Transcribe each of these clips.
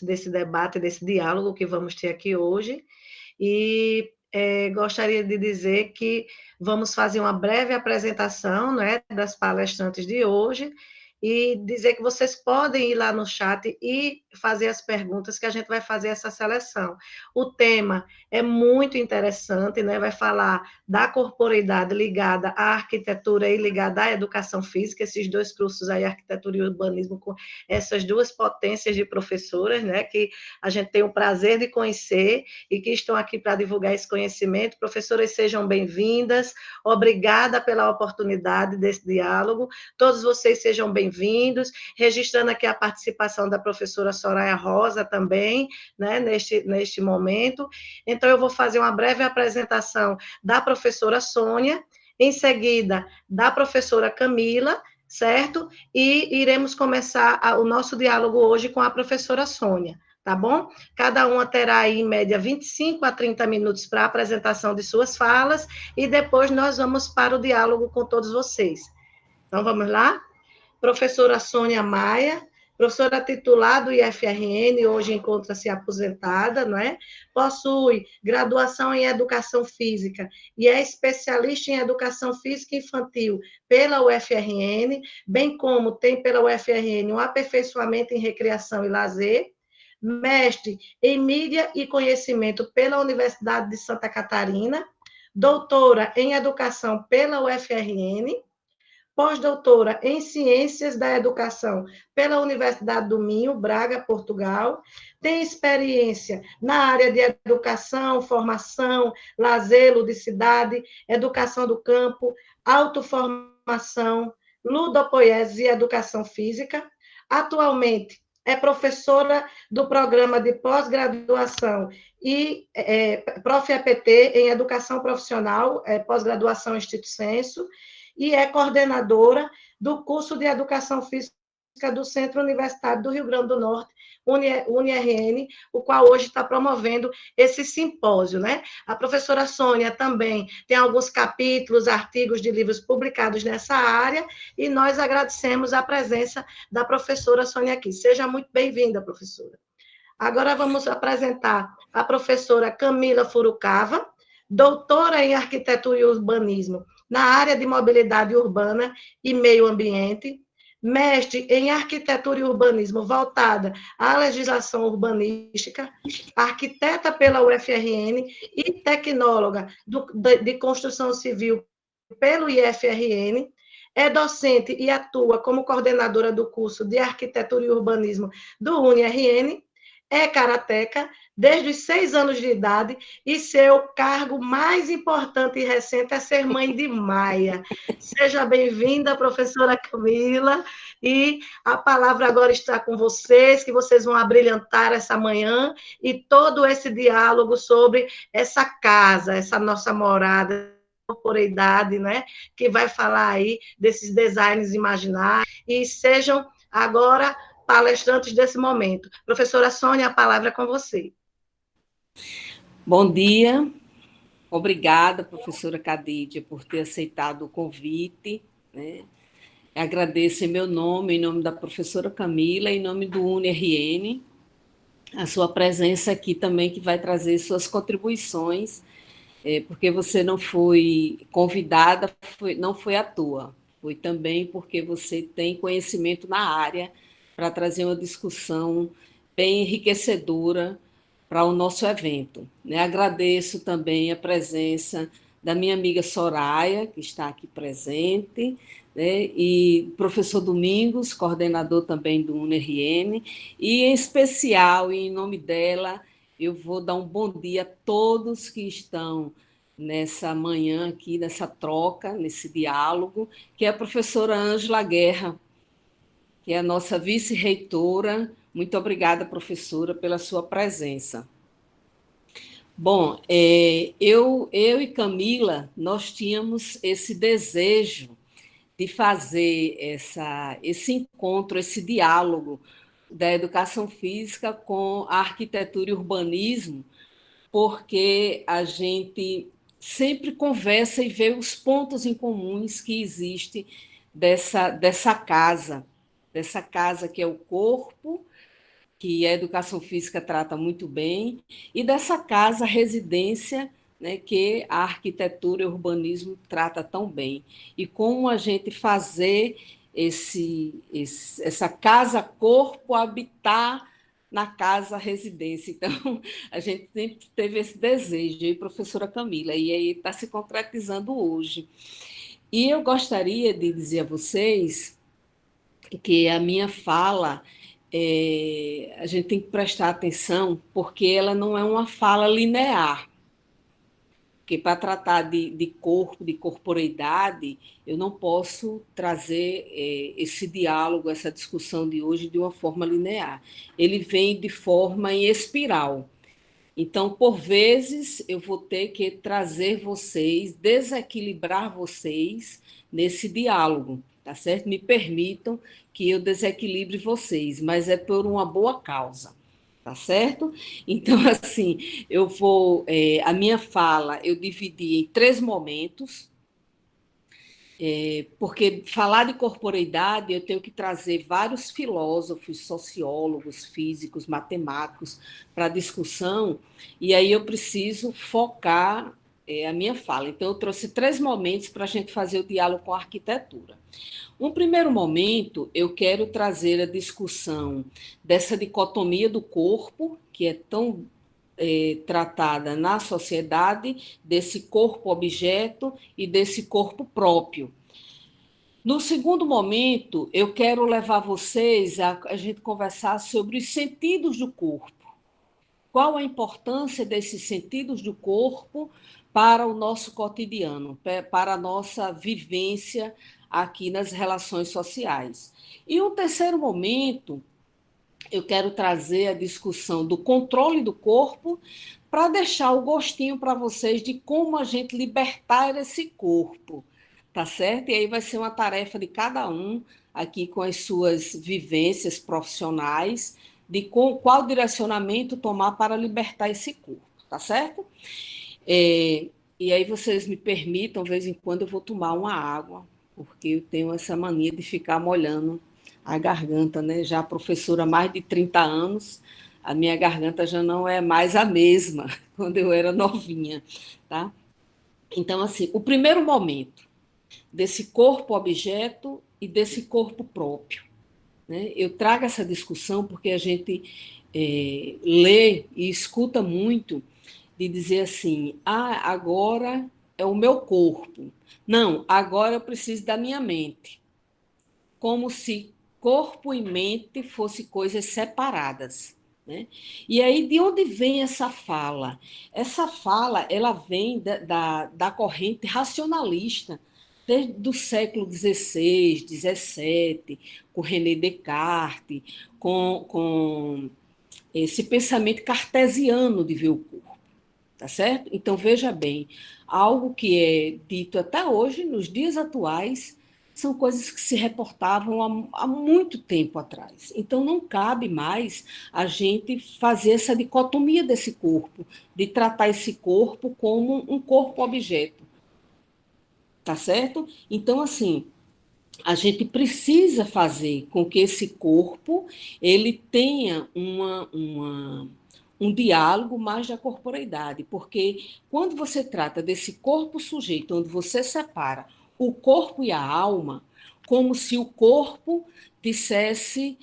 desse debate, desse diálogo que vamos ter aqui hoje. E gostaria de dizer que vamos fazer uma breve apresentação, né, das palestrantes de hoje, e dizer que vocês podem ir lá no chat e fazer as perguntas, que a gente vai fazer essa seleção. O tema é muito interessante, né? Vai falar da corporeidade ligada à arquitetura e ligada à educação física, esses dois cursos aí, arquitetura e urbanismo, com essas duas potências de professoras, né? Que a gente tem o prazer de conhecer e que estão aqui para divulgar esse conhecimento. Professoras, sejam bem-vindas. Obrigada pela oportunidade desse diálogo. Todos vocês sejam bem-vindos, registrando aqui a participação da professora Soraya Rosa também, né, neste momento. Então, eu vou fazer uma breve apresentação da professora Sônia, em seguida, da professora Camila, certo? E iremos começar o nosso diálogo hoje com a professora Sônia, tá bom? Cada uma terá aí, em média, 25 a 30 minutos para a apresentação de suas falas, e depois nós vamos para o diálogo com todos vocês. Então, vamos lá? Professora Sônia Maia, professora titular do IFRN, hoje encontra-se aposentada, não é? Possui graduação em Educação Física e é especialista em Educação Física Infantil pela UFRN, bem como tem pela UFRN um aperfeiçoamento em Recreação e Lazer, mestre em Mídia e Conhecimento pela Universidade de Santa Catarina, doutora em Educação pela UFRN, pós-doutora em Ciências da Educação pela Universidade do Minho, Braga, Portugal, tem experiência na área de educação, formação, lazer, ludicidade, educação do campo, autoformação, ludopoiese e educação física. Atualmente, é professora do programa de pós-graduação e Prof. EPT em Educação Profissional, pós-graduação Instituto Senso, e é coordenadora do curso de Educação Física do Centro Universitário do Rio Grande do Norte, UniRN, o qual hoje está promovendo esse simpósio, né? A professora Sônia também tem alguns capítulos, artigos de livros publicados nessa área, e nós agradecemos a presença da professora Sônia aqui. Seja muito bem-vinda, professora. Agora vamos apresentar a professora Camila Furukawa, doutora em Arquitetura e Urbanismo na área de mobilidade urbana e meio ambiente, mestre em Arquitetura e Urbanismo voltada à legislação urbanística, arquiteta pela UFRN e tecnóloga de construção civil pelo IFRN, é docente e atua como coordenadora do curso de Arquitetura e Urbanismo do UniRN, é karateca desde os 6 anos de idade e seu cargo mais importante e recente é ser mãe de Maia. Seja bem-vinda, professora Camila, e a palavra agora está com vocês, que vocês vão abrilhantar essa manhã e todo esse diálogo sobre essa casa, essa nossa morada, corporeidade, né, que vai falar aí desses designs imaginários, e sejam agora palestrantes desse momento. Professora Sônia, a palavra é com você. Bom dia, obrigada, professora Cadídia, por ter aceitado o convite, né? Agradeço em meu nome, em nome da professora Camila, em nome do UniRN, a sua presença aqui também, que vai trazer suas contribuições, porque você não foi convidada, não foi à toa, foi também porque você tem conhecimento na área para trazer uma discussão bem enriquecedora para o nosso evento. Agradeço também a presença da minha amiga Soraya, que está aqui presente, e professor Domingos, coordenador também do UniRN, e em especial, e em nome dela, eu vou dar um bom dia a todos que estão nessa manhã aqui, nessa troca, nesse diálogo, que é a professora Ângela Guerra, que é a nossa vice-reitora. Muito obrigada, professora, pela sua presença. Bom, eu e Camila, nós tínhamos esse desejo de fazer esse encontro, esse diálogo da educação física com a arquitetura e urbanismo, porque a gente sempre conversa e vê os pontos em comuns que existem dessa casa que é o corpo, que a educação física trata muito bem, e dessa casa residência, né, que a arquitetura e o urbanismo trata tão bem. E como a gente fazer essa casa-corpo habitar na casa residência. Então, a gente sempre teve esse desejo, e professora Camila, e aí está se concretizando hoje. E eu gostaria de dizer a vocês que a minha fala, a gente tem que prestar atenção, porque ela não é uma fala linear. Porque para tratar de corpo, de corporeidade, eu não posso trazer esse diálogo, essa discussão de hoje de uma forma linear. Ele vem de forma em espiral. Então, por vezes, eu vou ter que trazer vocês, desequilibrar vocês nesse diálogo, tá certo? Me permitam que eu desequilibre vocês, mas é por uma boa causa, tá certo? Então, assim, a minha fala eu dividi em 3 momentos, porque falar de corporeidade eu tenho que trazer vários filósofos, sociólogos, físicos, matemáticos para a discussão, e aí eu preciso focar a minha fala. Então, eu trouxe 3 momentos para a gente fazer o diálogo com a arquitetura. Um primeiro momento, eu quero trazer a discussão dessa dicotomia do corpo, que é tão tratada na sociedade, desse corpo-objeto e desse corpo próprio. No segundo momento, eu quero levar vocês a gente conversar sobre os sentidos do corpo. Qual a importância desses sentidos do corpo para o nosso cotidiano, para a nossa vivência aqui nas relações sociais. E um terceiro momento, eu quero trazer a discussão do controle do corpo para deixar o gostinho para vocês de como a gente libertar esse corpo, tá certo? E aí vai ser uma tarefa de cada um aqui com as suas vivências profissionais, de qual direcionamento tomar para libertar esse corpo, tá certo? E aí vocês me permitam, de vez em quando eu vou tomar uma água, porque eu tenho essa mania de ficar molhando a garganta, né? Já professora há mais de 30 anos, a minha garganta já não é mais a mesma quando eu era novinha, tá? Então, assim, o primeiro momento desse corpo-objeto e desse corpo próprio, né? Eu trago essa discussão porque a gente lê e escuta muito de dizer assim, agora é o meu corpo. Não, agora eu preciso da minha mente. Como se corpo e mente fossem coisas separadas. Né? E aí, de onde vem essa fala? Essa fala ela vem da corrente racionalista, desde o século XVI, XVII, com René Descartes, com esse pensamento cartesiano de ver o corpo. Tá certo? Então, veja bem, algo que é dito até hoje, nos dias atuais, são coisas que se reportavam há muito tempo atrás. Então, não cabe mais a gente fazer essa dicotomia desse corpo, de tratar esse corpo como um corpo-objeto. Tá certo? Então, assim, a gente precisa fazer com que esse corpo ele tenha um diálogo mais da corporeidade, porque quando você trata desse corpo sujeito, onde você separa o corpo e a alma, como se o corpo dissesse,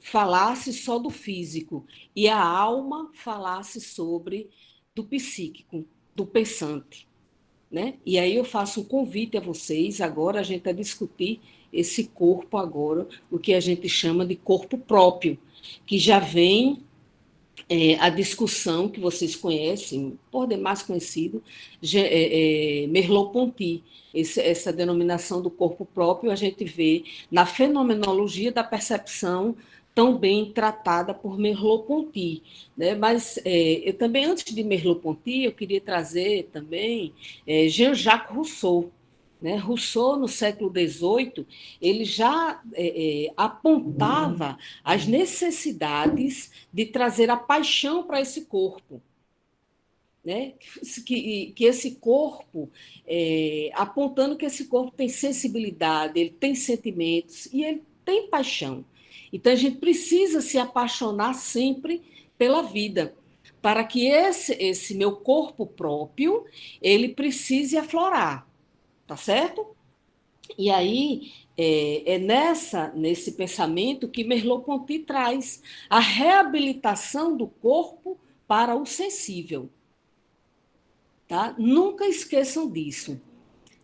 falasse só do físico e a alma falasse sobre do psíquico, do pensante. Né? E aí eu faço um convite a vocês agora a gente a discutir esse corpo agora, o que a gente chama de corpo próprio, que já vem a discussão que vocês conhecem, por demais conhecido, Merleau-Ponty. Essa denominação do corpo próprio a gente vê na fenomenologia da percepção tão bem tratada por Merleau-Ponty. Né? Mas eu também, antes de Merleau-Ponty, eu queria trazer também Jean-Jacques Rousseau. Né? Rousseau, no século XVIII, ele já apontava as necessidades de trazer a paixão para esse corpo. Né? Que esse corpo, apontando que esse corpo tem sensibilidade, ele tem sentimentos e ele tem paixão. Então, a gente precisa se apaixonar sempre pela vida, para que esse meu corpo próprio, ele precise aflorar, tá certo? E aí, nesse pensamento que Merleau-Ponty traz a reabilitação do corpo para o sensível. Tá? Nunca esqueçam disso.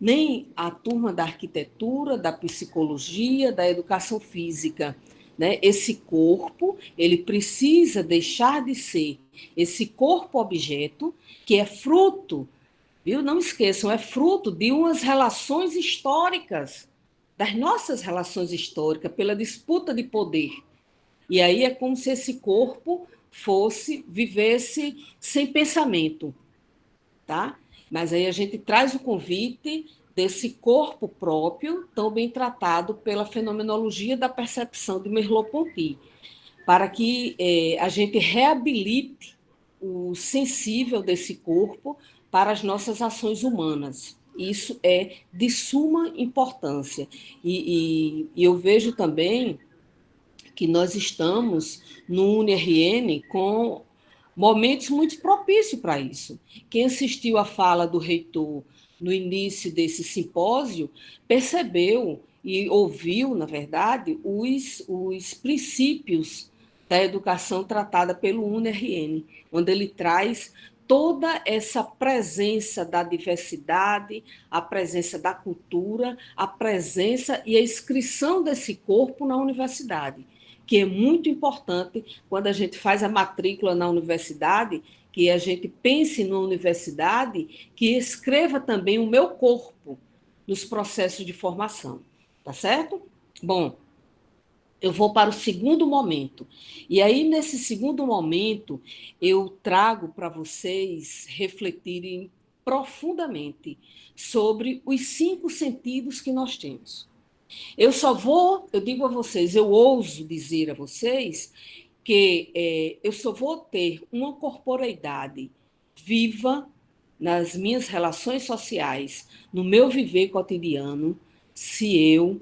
Nem a turma da arquitetura, da psicologia, da educação física. Né? Esse corpo, ele precisa deixar de ser esse corpo-objeto, que é fruto, viu? Não esqueçam, é fruto de umas relações históricas, das nossas relações históricas, pela disputa de poder. E aí é como se esse corpo vivesse sem pensamento, tá? Mas aí a gente traz o convite desse corpo próprio, tão bem tratado pela fenomenologia da percepção de Merleau-Ponty, para que a gente reabilite o sensível desse corpo para as nossas ações humanas. Isso é de suma importância. E eu vejo também que nós estamos no UniRN com momentos muito propícios para isso. Quem assistiu à fala do reitor no início desse simpósio percebeu e ouviu, na verdade, os princípios da educação tratada pelo UniRN, onde ele traz toda essa presença da diversidade, a presença da cultura, a presença e a inscrição desse corpo na universidade, que é muito importante quando a gente faz a matrícula na universidade, que a gente pense na universidade, que escreva também o meu corpo nos processos de formação, tá certo? Bom, eu vou para o segundo momento. E aí, nesse segundo momento, eu trago para vocês refletirem profundamente sobre os 5 sentidos que nós temos. Eu digo a vocês, eu ouso dizer a vocês que eu só vou ter uma corporeidade viva nas minhas relações sociais, no meu viver cotidiano, se eu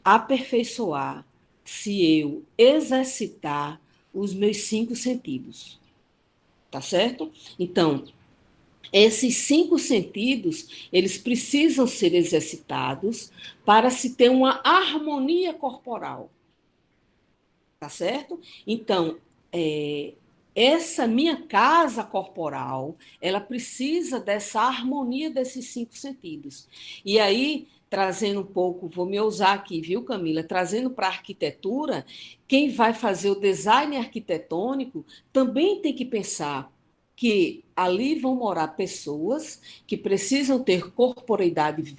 aperfeiçoar, se eu exercitar os meus 5 sentidos. Tá certo? Então, esses 5 sentidos, eles precisam ser exercitados para se ter uma harmonia corporal, tá certo? Então, essa minha casa corporal, ela precisa dessa harmonia desses 5 sentidos. E aí, trazendo um pouco, vou me ousar aqui, viu, Camila? Trazendo para a arquitetura, quem vai fazer o design arquitetônico também tem que pensar que ali vão morar pessoas que precisam ter corporeidades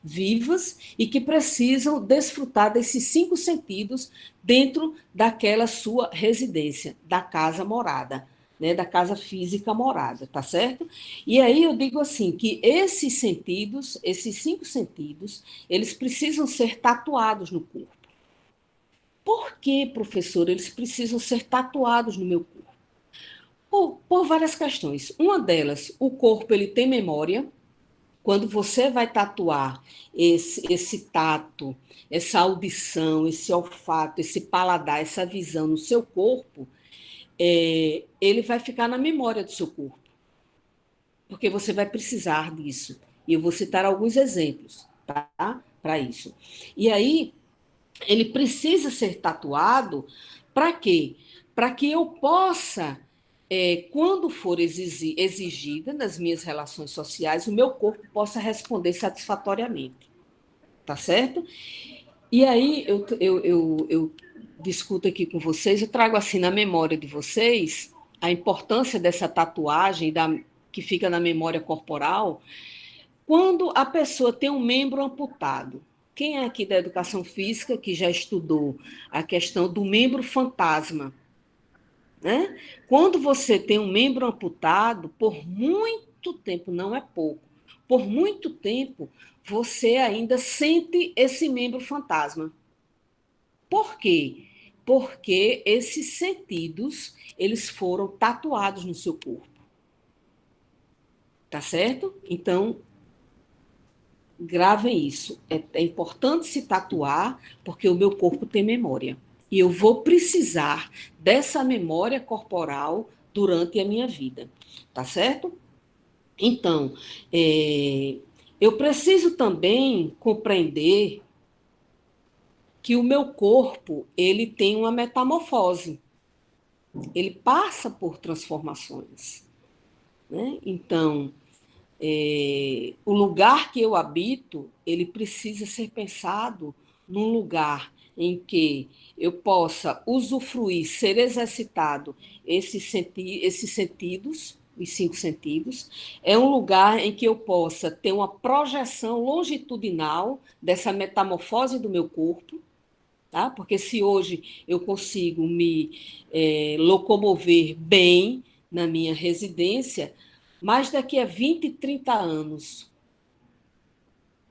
vivas e que precisam desfrutar desses 5 sentidos dentro daquela sua residência, da casa morada, né, da casa física morada, tá certo? E aí eu digo assim, que esses sentidos, esses 5 sentidos, eles precisam ser tatuados no corpo. Por que, professor, eles precisam ser tatuados no meu corpo? Por várias questões. Uma delas, o corpo ele tem memória. Quando você vai tatuar esse tato, essa audição, esse olfato, esse paladar, essa visão no seu corpo, ele vai ficar na memória do seu corpo, porque você vai precisar disso. E eu vou citar alguns exemplos, tá? Para isso. E aí, ele precisa ser tatuado para quê? Para que eu possa, quando for exigida nas minhas relações sociais, o meu corpo possa responder satisfatoriamente. Tá certo? E aí eu discuto aqui com vocês, eu trago assim na memória de vocês a importância dessa tatuagem que fica na memória corporal quando a pessoa tem um membro amputado. Quem é aqui da educação física que já estudou a questão do membro fantasma? Né? Quando você tem um membro amputado, por muito tempo, não é pouco, por muito tempo, você ainda sente esse membro fantasma. Por quê? Porque esses sentidos, eles foram tatuados no seu corpo. Tá certo? Então, gravem isso. É importante se tatuar, porque o meu corpo tem memória. E eu vou precisar dessa memória corporal durante a minha vida. Tá certo? Então, eu preciso também compreender que o meu corpo ele tem uma metamorfose. Ele passa por transformações. Né? Então, o lugar que eu habito, ele precisa ser pensado num lugar em que eu possa usufruir, ser exercitado esses sentidos, os 5 sentidos. É um lugar em que eu possa ter uma projeção longitudinal dessa metamorfose do meu corpo, tá? Porque se hoje eu consigo me locomover bem na minha residência, mas daqui a 20, 30 anos,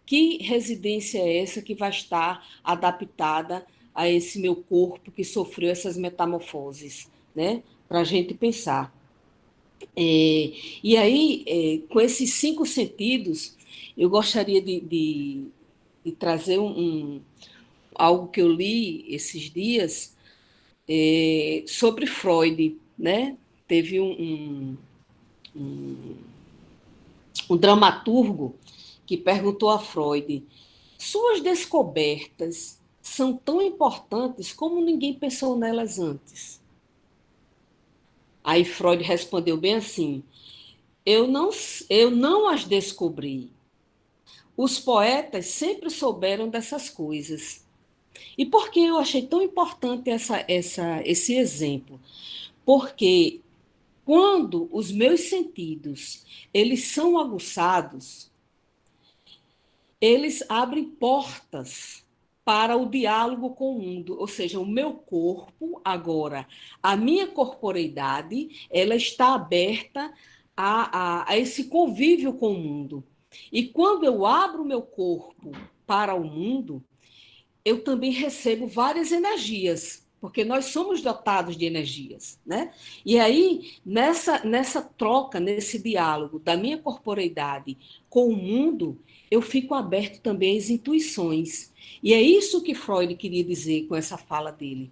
que residência é essa que vai estar adaptada a esse meu corpo que sofreu essas metamorfoses, né? Para a gente pensar. E aí, com esses 5 sentidos, eu gostaria de trazer algo que eu li esses dias sobre Freud, né? Teve um dramaturgo que perguntou a Freud: suas descobertas são tão importantes como ninguém pensou nelas antes. Aí Freud respondeu bem assim: eu não, eu não as descobri. Os poetas sempre souberam dessas coisas. E por que eu achei tão importante esse exemplo? Porque quando os meus sentidos eles são aguçados, eles abrem portas para o diálogo com o mundo, ou seja, o meu corpo agora, a minha corporeidade, ela está aberta a esse convívio com o mundo. E quando eu abro o meu corpo para o mundo, eu também recebo várias energias, porque nós somos dotados de energias, né? E aí, nessa troca, nesse diálogo da minha corporeidade com o mundo, eu fico aberto também às intuições. E é isso que Freud queria dizer com essa fala dele,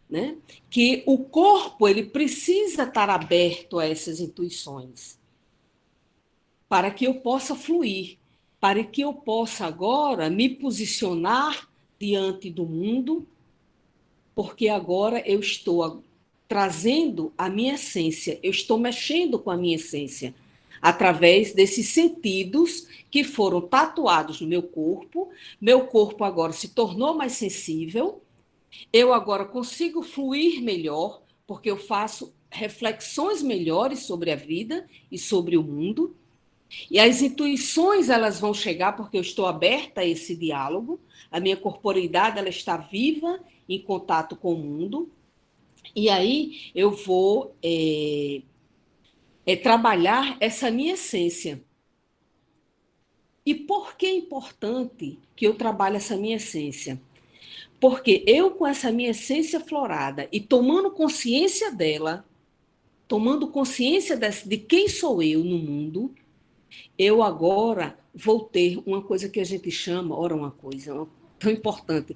né? Que o corpo ele precisa estar aberto a essas intuições para que eu possa fluir, para que eu possa agora me posicionar diante do mundo, porque agora eu estou trazendo a minha essência, eu estou mexendo com a minha essência, através desses sentidos que foram tatuados no meu corpo agora se tornou mais sensível, eu agora consigo fluir melhor, porque eu faço reflexões melhores sobre a vida e sobre o mundo, e as intuições elas vão chegar porque eu estou aberta a esse diálogo, a minha corporeidade ela está viva em contato com o mundo, e aí eu vou trabalhar essa minha essência. E por que é importante que eu trabalhe essa minha essência? Porque eu, com essa minha essência florada e tomando consciência dela, tomando consciência de quem sou eu no mundo, eu agora vou ter uma coisa que a gente chama, ora uma coisa tão importante,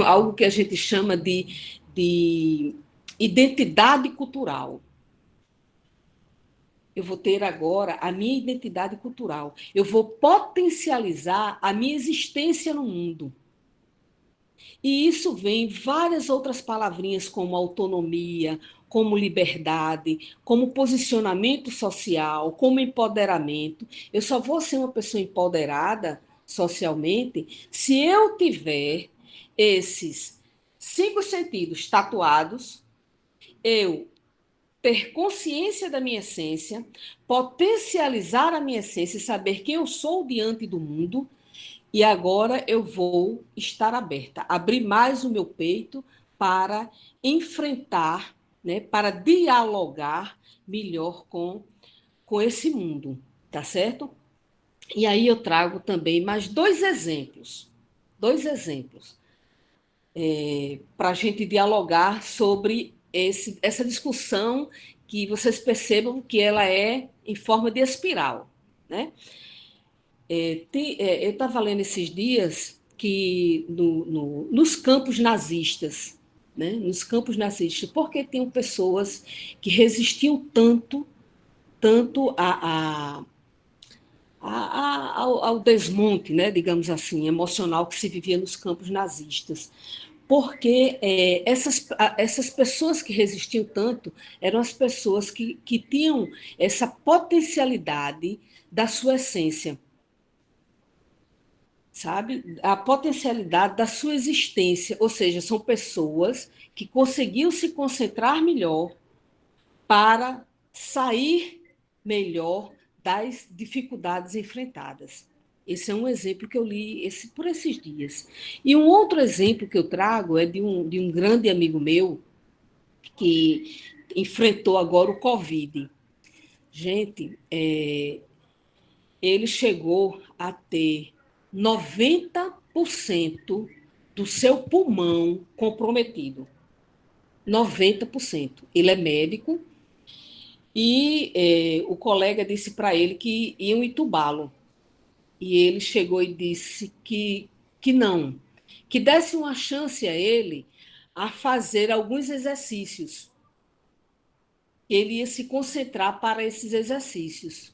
algo que a gente chama de identidade cultural. Eu vou ter agora a minha identidade cultural. Eu vou potencializar a minha existência no mundo. E isso vem várias outras palavrinhas, como autonomia, como liberdade, como posicionamento social, como empoderamento. Eu só vou ser uma pessoa empoderada socialmente se eu tiver esses 5 sentidos tatuados, eu ter consciência da minha essência, potencializar a minha essência, saber quem eu sou diante do mundo. E agora eu vou estar aberta, abrir mais o meu peito para enfrentar, né, para dialogar melhor com esse mundo, tá certo? E aí eu trago também mais dois exemplos, para a gente dialogar sobre essa discussão que vocês percebam que ela é em forma de espiral, né? Eu estava lendo esses dias que nos campos nazistas, né, nos campos nazistas, porque tinham pessoas que resistiam tanto ao desmonte, né, digamos assim, emocional que se vivia nos campos nazistas. Porque essas pessoas que resistiam tanto eram as pessoas que tinham essa potencialidade da sua essência, sabe? A potencialidade da sua existência, ou seja, são pessoas que conseguiam se concentrar melhor para sair melhor das dificuldades enfrentadas. Esse é um exemplo que eu li por esses dias. E um outro exemplo que eu trago é de um grande amigo meu que enfrentou agora o Covid. Gente, ele chegou a ter 90% do seu pulmão comprometido. 90%. Ele é médico e o colega disse para ele que iam entubá-lo. E ele chegou e disse que não, que desse uma chance a ele a fazer alguns exercícios. Ele ia se concentrar para esses exercícios.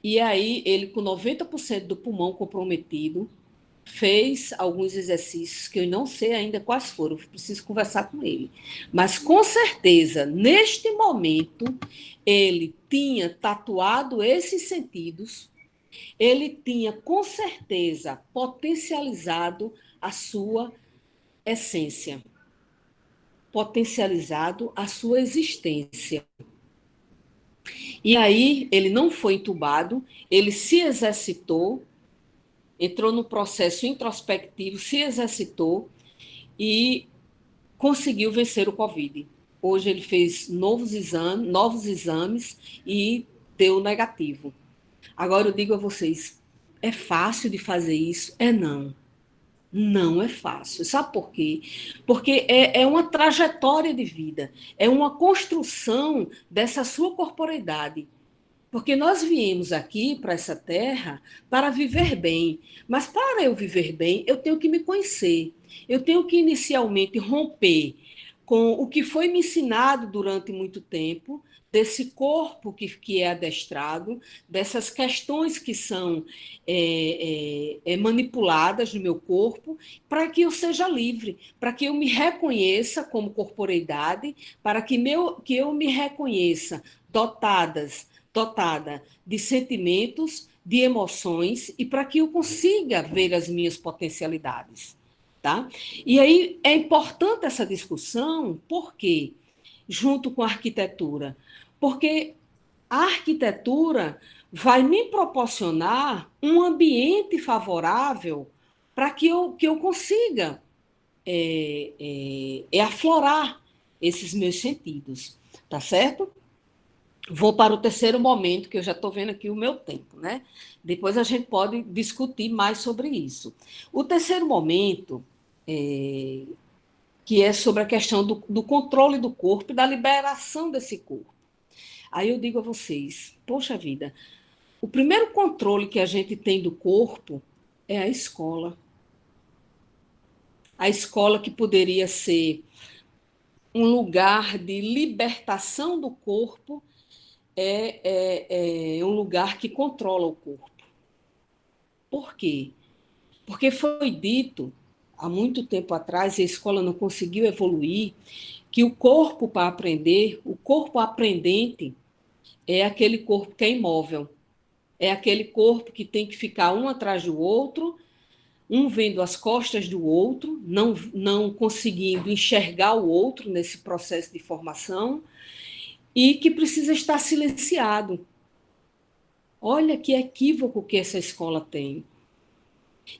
E aí, ele, com 90% do pulmão comprometido, fez alguns exercícios que eu não sei ainda quais foram, preciso conversar com ele. Mas, com certeza, neste momento, ele tinha tatuado esses sentidos, ele tinha, com certeza, potencializado a sua essência, potencializado a sua existência. E aí, ele não foi entubado, ele se exercitou, entrou no processo introspectivo, se exercitou e conseguiu vencer o Covid. Hoje ele fez novos exames e deu negativo. Agora eu digo a vocês, é fácil de fazer isso? É não. Não é fácil. Sabe por quê? Porque é uma trajetória de vida, é uma construção dessa sua corporeidade. Porque nós viemos aqui para essa terra para viver bem. Mas para eu viver bem, eu tenho que me conhecer. Eu tenho que inicialmente romper com o que foi me ensinado durante muito tempo, desse corpo que é adestrado, dessas questões que são manipuladas no meu corpo, para que eu seja livre, para que eu me reconheça como corporeidade, para que eu me reconheça dotada de sentimentos, de emoções, e para que eu consiga ver as minhas potencialidades. Tá? E aí é importante essa discussão, por quê? Junto com a arquitetura. Porque a arquitetura vai me proporcionar um ambiente favorável para que eu consiga aflorar esses meus sentidos, tá certo? Vou para o terceiro momento, que eu já estou vendo aqui o meu tempo, né? Depois a gente pode discutir mais sobre isso. O terceiro momento, que é sobre a questão do controle do corpo e da liberação desse corpo. Aí eu digo a vocês, poxa vida, o primeiro controle que a gente tem do corpo é a escola. A escola que poderia ser um lugar de libertação do corpo é um lugar que controla o corpo. Por quê? Porque foi dito há muito tempo atrás, e a escola não conseguiu evoluir, que o corpo para aprender, o corpo aprendente, é aquele corpo que é imóvel. É aquele corpo que tem que ficar um atrás do outro, um vendo as costas do outro, não conseguindo enxergar o outro nesse processo de formação, e que precisa estar silenciado. Olha que equívoco que essa escola tem.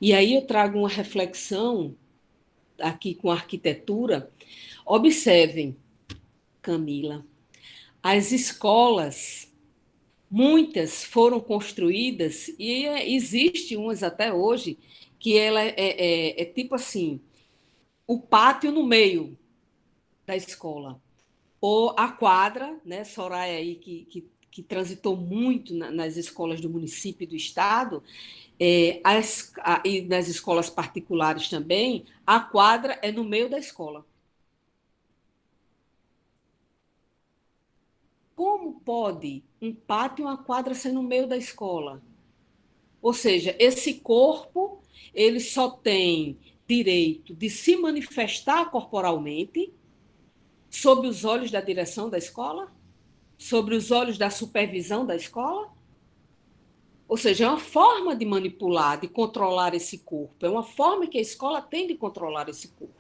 E aí eu trago uma reflexão aqui com a arquitetura. Observem, Camila, as escolas, muitas foram construídas, e existe umas até hoje, que ela é tipo assim, o pátio no meio da escola, ou a quadra, né, Soraya aí que que transitou muito nas escolas do município e do estado, e nas escolas particulares também, a quadra é no meio da escola. Como pode um pátio e uma quadra ser no meio da escola? Ou seja, esse corpo, ele só tem direito de se manifestar corporalmente sob os olhos da direção da escola, sob os olhos da supervisão da escola. Ou seja, é uma forma de manipular, de controlar esse corpo, é uma forma que a escola tem de controlar esse corpo.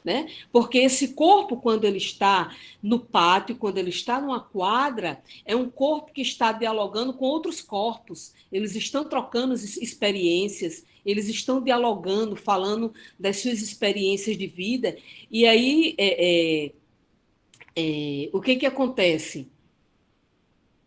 Né? Porque esse corpo, quando ele está no pátio, quando ele está numa quadra, é um corpo que está dialogando com outros corpos, eles estão trocando experiências, eles estão dialogando, falando das suas experiências de vida, e aí o que acontece?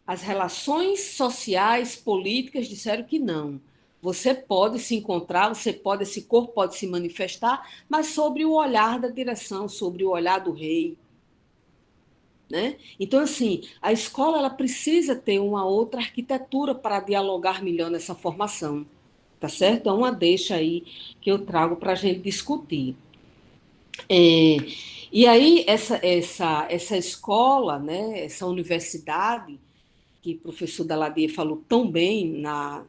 As relações sociais, políticas disseram que não. Você pode se encontrar, esse corpo pode se manifestar, mas sobre o olhar da direção, sobre o olhar do rei. Né? Então, assim, a escola ela precisa ter uma outra arquitetura para dialogar melhor nessa formação. Tá certo? É uma deixa aí que eu trago para a gente discutir. E aí, essa escola, né, essa universidade, que o professor Daladier falou tão bem na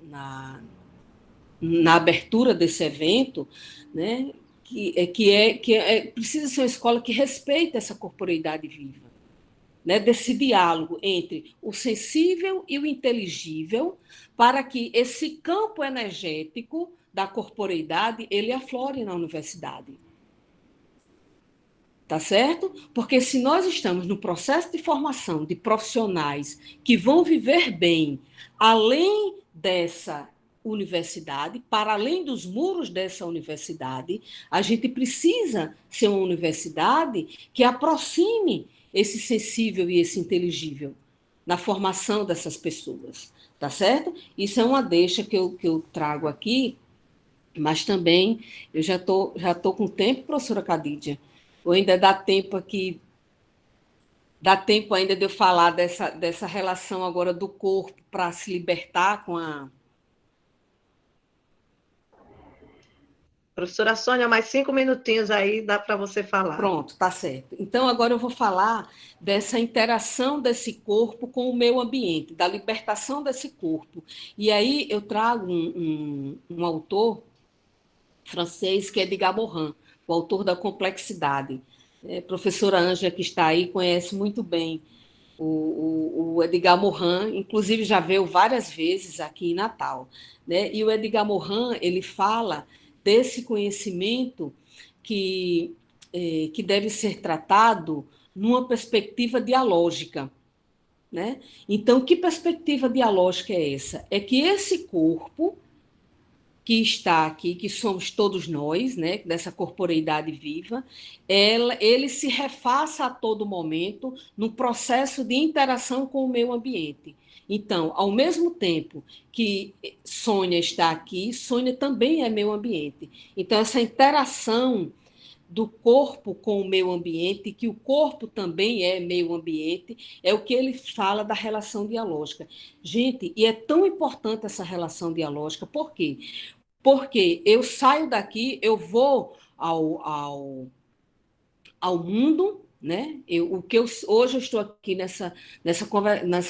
abertura desse evento, né, precisa ser uma escola que respeite essa corporeidade viva, né, desse diálogo entre o sensível e o inteligível, para que esse campo energético da corporeidade ele aflore na universidade. Tá certo? Porque se nós estamos no processo de formação de profissionais que vão viver bem além dessa universidade, para além dos muros dessa universidade, a gente precisa ser uma universidade que aproxime esse sensível e esse inteligível na formação dessas pessoas. Tá certo? Isso é uma deixa que eu trago aqui, mas também eu já tô com tempo, professora Cadídia. Ou ainda dá tempo aqui, dá tempo ainda de eu falar dessa relação agora do corpo para se libertar com a. Professora Sônia, mais 5 minutinhos aí, dá para você falar. Pronto, tá certo. Então, agora eu vou falar dessa interação desse corpo com o meio ambiente, da libertação desse corpo. E aí eu trago um autor francês que é Edgar Morin, o autor da Complexidade. Professora Ângela, que está aí, conhece muito bem o Edgar Morin, inclusive já veio várias vezes aqui em Natal. Né? E o Edgar Morin, ele fala desse conhecimento que, que deve ser tratado numa perspectiva dialógica. Né? Então, que perspectiva dialógica é essa? É que esse corpo que está aqui, que somos todos nós, né, dessa corporeidade viva, ele se refaça a todo momento no processo de interação com o meio ambiente. Então, ao mesmo tempo que Sônia está aqui, Sônia também é meio ambiente. Então, essa interação do corpo com o meio ambiente, que o corpo também é meio ambiente, é o que ele fala da relação dialógica. Gente, e é tão importante essa relação dialógica, por quê? Porque eu saio daqui, eu vou ao mundo, né? Hoje eu estou aqui nessa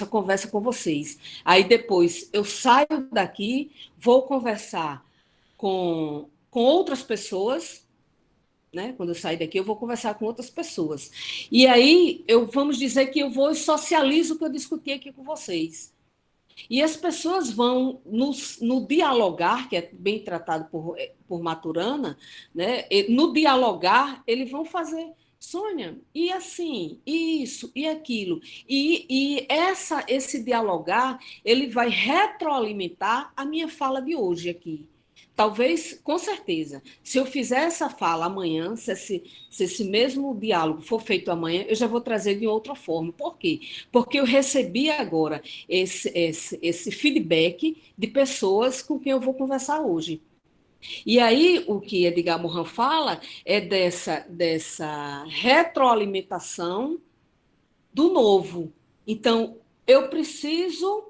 conversa com vocês. Aí depois eu saio daqui, vou conversar com outras pessoas, né? Quando eu sair daqui, eu vou conversar com outras pessoas. E aí, vamos dizer que eu vou e socializo o que eu discuti aqui com vocês. E as pessoas vão no dialogar, que é bem tratado por Maturana, né? No dialogar, eles vão fazer, Sônia, e assim, isso, e aquilo. E esse dialogar, ele vai retroalimentar a minha fala de hoje aqui. Talvez, com certeza, se eu fizer essa fala amanhã, se esse mesmo diálogo for feito amanhã, eu já vou trazer de outra forma. Por quê? Porque eu recebi agora esse feedback de pessoas com quem eu vou conversar hoje. E aí, o que Edgar Morin fala é dessa retroalimentação do novo. Então, eu preciso,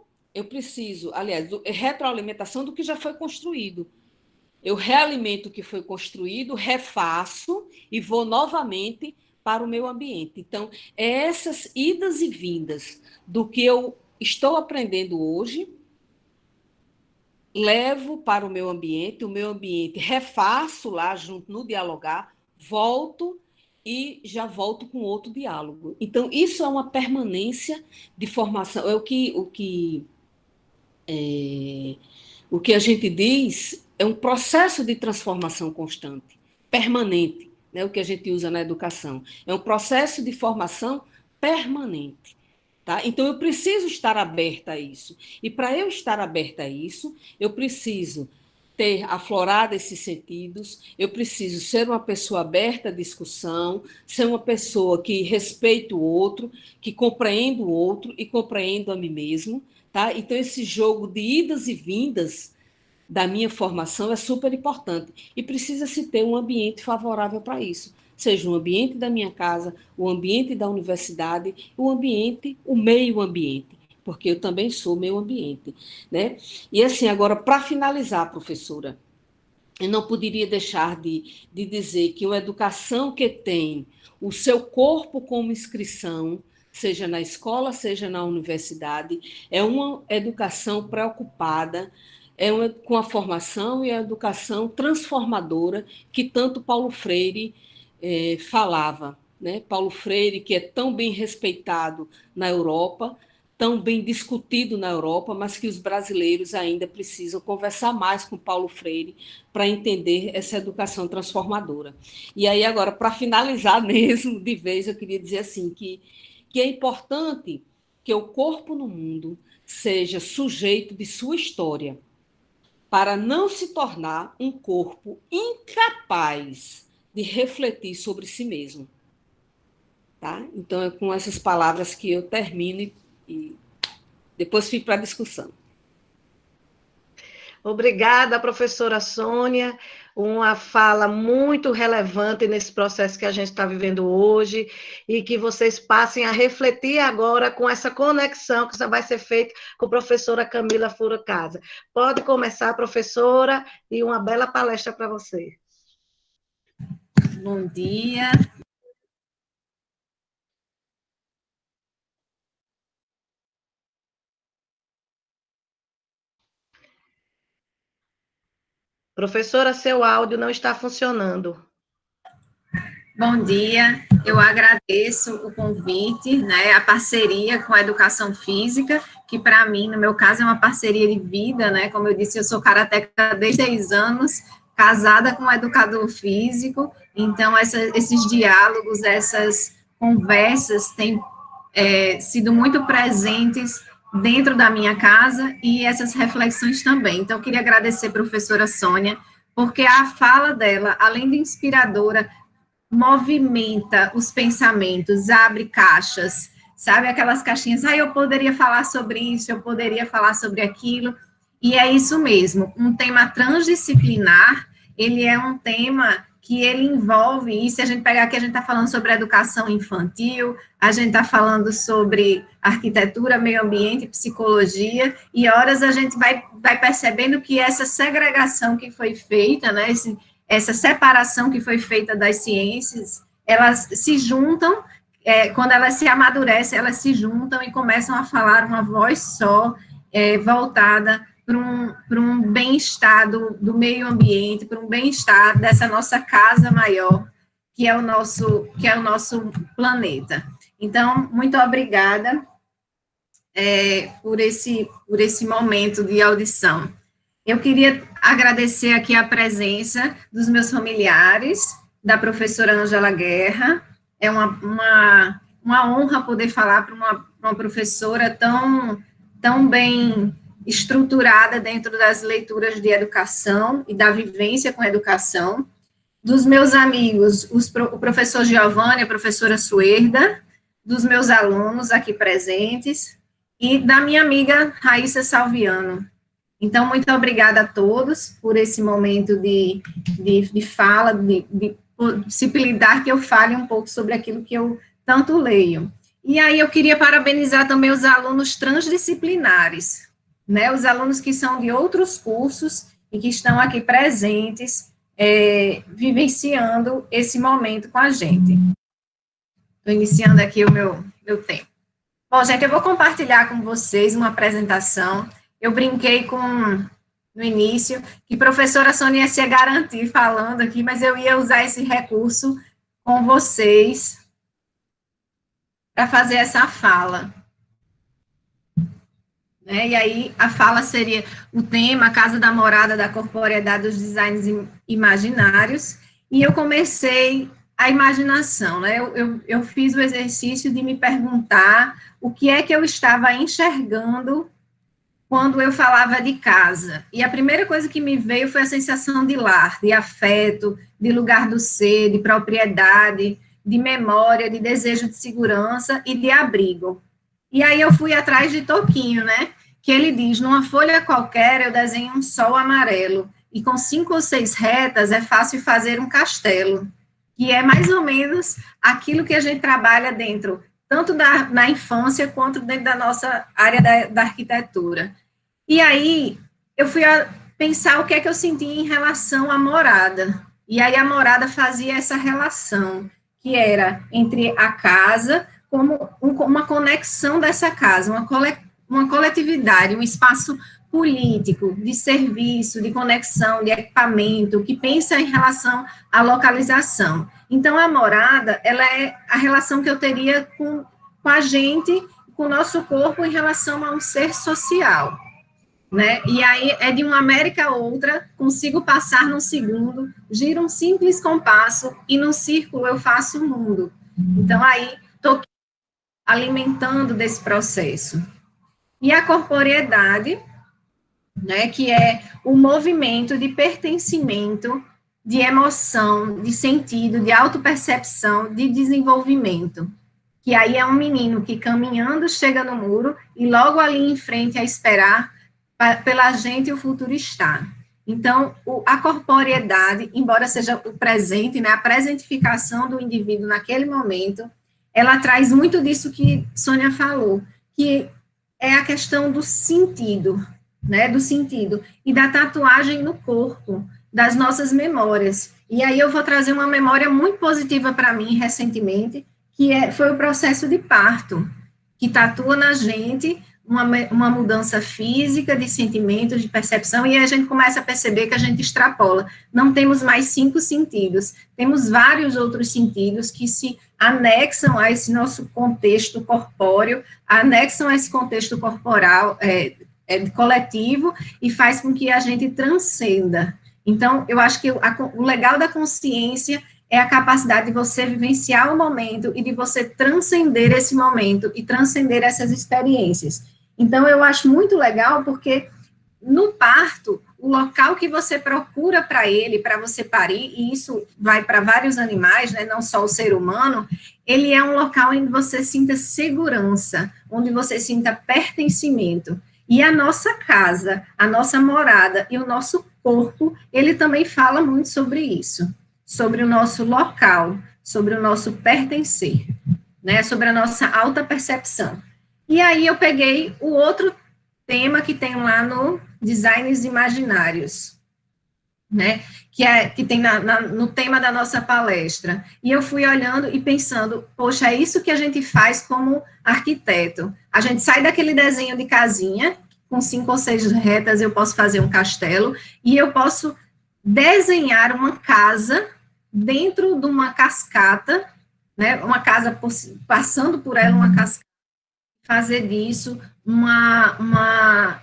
aliás, retroalimentação do que já foi construído. Eu realimento o que foi construído, refaço e vou novamente para o meu ambiente. Então, é essas idas e vindas do que eu estou aprendendo hoje, levo para o meu ambiente refaço lá junto no dialogar, volto e já volto com outro diálogo. Então, isso é uma permanência de formação, é o que a gente diz é um processo de transformação constante, permanente, né? O que a gente usa na educação. É um processo de formação permanente. Tá? Então, eu preciso estar aberta a isso. E para eu estar aberta a isso, eu preciso ter aflorado esses sentidos, eu preciso ser uma pessoa aberta à discussão, ser uma pessoa que respeita o outro, que compreende o outro e compreendo a mim mesmo. Tá? Então, esse jogo de idas e vindas da minha formação é super importante. E precisa se ter um ambiente favorável para isso. Seja o ambiente da minha casa, o ambiente da universidade, o meio ambiente, porque eu também sou meio ambiente. Né? E assim, agora, para finalizar, professora, eu não poderia deixar de dizer que uma educação que tem o seu corpo como inscrição, seja na escola, seja na universidade, é uma educação preocupada com a formação e a educação transformadora que tanto Paulo Freire falava. Né? Paulo Freire, que é tão bem respeitado na Europa, tão bem discutido na Europa, mas que os brasileiros ainda precisam conversar mais com Paulo Freire para entender essa educação transformadora. E aí, agora, para finalizar mesmo, de vez, eu queria dizer assim, que é importante que o corpo no mundo seja sujeito de sua história, para não se tornar um corpo incapaz de refletir sobre si mesmo. Tá? Então, é com essas palavras que eu termino e depois fico para a discussão. Obrigada, professora Sônia. Uma fala muito relevante nesse processo que a gente está vivendo hoje e que vocês passem a refletir agora com essa conexão que vai ser feita com a professora Camila Furocasa. Pode começar, professora, e uma bela palestra para você. Bom dia. Professora, seu áudio não está funcionando. Bom dia, eu agradeço o convite, né, a parceria com a Educação Física, que para mim, no meu caso, é uma parceria de vida, né, como eu disse, eu sou karateca desde 10 anos, casada com um educador físico, então esses diálogos, essas conversas têm sido muito presentes dentro da minha casa e essas reflexões também. Então, eu queria agradecer a professora Sônia, porque a fala dela, além de inspiradora, movimenta os pensamentos, abre caixas, sabe? Aquelas caixinhas, eu poderia falar sobre isso, eu poderia falar sobre aquilo, e é isso mesmo, um tema transdisciplinar, ele é um tema que ele envolve, e se a gente pegar aqui, a gente está falando sobre educação infantil, a gente está falando sobre arquitetura, meio ambiente, psicologia, e horas a gente vai percebendo que essa segregação que foi feita, né, essa separação que foi feita das ciências, elas se juntam, quando elas se amadurecem, elas se juntam e começam a falar uma voz só, voltada para um bem-estar do meio ambiente, para um bem-estar dessa nossa casa maior, que é o nosso planeta. Então, muito obrigada por esse momento de audição. Eu queria agradecer aqui a presença dos meus familiares, da professora Ângela Guerra. É uma honra poder falar para uma professora tão bem estruturada dentro das leituras de educação e da vivência com a educação. Dos meus amigos, o professor Giovanni, a professora Suerda, dos meus alunos aqui presentes, e da minha amiga Raíssa Salviano. Então, muito obrigada a todos por esse momento de fala, de possibilitar que eu fale um pouco sobre aquilo que eu tanto leio. E aí eu queria parabenizar também os alunos transdisciplinares, né, os alunos que são de outros cursos e que estão aqui presentes, vivenciando esse momento com a gente. Estou iniciando aqui o meu tempo. Bom, gente, eu vou compartilhar com vocês uma apresentação. Eu brinquei no início que a professora Sônia ia se garantir falando aqui, mas eu ia usar esse recurso com vocês para fazer essa fala. E aí, a fala seria o tema, a Casa da Morada da Corporeidade dos Designs Imaginários, e eu comecei a imaginação, né? Eu fiz o exercício de me perguntar o que é que eu estava enxergando quando eu falava de casa. E a primeira coisa que me veio foi a sensação de lar, de afeto, de lugar do ser, de propriedade, de memória, de desejo de segurança e de abrigo. E aí eu fui atrás de Toquinho, né? Que ele diz, numa folha qualquer eu desenho um sol amarelo, e com 5 ou 6 retas é fácil fazer um castelo, que é mais ou menos aquilo que a gente trabalha dentro, tanto na infância, quanto dentro da nossa área da arquitetura. E aí eu fui pensar o que é que eu senti em relação à morada, e aí a morada fazia essa relação, que era entre a casa, como uma conexão dessa casa, uma coletividade, um espaço político, de serviço, de conexão, de equipamento, que pensa em relação à localização. Então, a morada, ela é a relação que eu teria com a gente, com o nosso corpo, em relação a um ser social, né? E aí, é de uma América a outra, consigo passar num segundo, giro um simples compasso, e num círculo eu faço o mundo. Então, aí, estou alimentando desse processo. E a corporeidade, né, que é o movimento de pertencimento, de emoção, de sentido, de autopercepção, de desenvolvimento. Que aí é um menino que caminhando chega no muro e logo ali em frente a esperar pela gente o futuro está. Então, a corporeidade, embora seja o presente, né, a presentificação do indivíduo naquele momento, ela traz muito disso que Sônia falou, que é a questão do sentido, né, do sentido, e da tatuagem no corpo, das nossas memórias. E aí eu vou trazer uma memória muito positiva para mim, recentemente, que foi o processo de parto, que tatua na gente uma mudança física, de sentimentos, de percepção, e a gente começa a perceber que a gente extrapola. Não temos mais 5 sentidos, temos vários outros sentidos que se anexam a esse nosso contexto corpóreo, anexam a esse contexto corporal, coletivo, e faz com que a gente transcenda. Então, eu acho que o legal da consciência é a capacidade de você vivenciar o momento e de você transcender esse momento e transcender essas experiências. Então, eu acho muito legal porque no parto, o local que você procura para ele, para você parir, e isso vai para vários animais, né, não só o ser humano, ele é um local onde você sinta segurança, onde você sinta pertencimento. E a nossa casa, a nossa morada e o nosso corpo, ele também fala muito sobre isso, sobre o nosso local, sobre o nosso pertencer, né, sobre a nossa alta percepção. E aí eu peguei o outro tema que tem lá no Designs Imaginários, né, que tem no tema da nossa palestra, e eu fui olhando e pensando, poxa, é isso que a gente faz como arquiteto, a gente sai daquele desenho de casinha, com 5 ou 6 retas eu posso fazer um castelo, e eu posso desenhar uma casa dentro de uma cascata, né, uma casa passando por ela uma cascata, fazer disso uma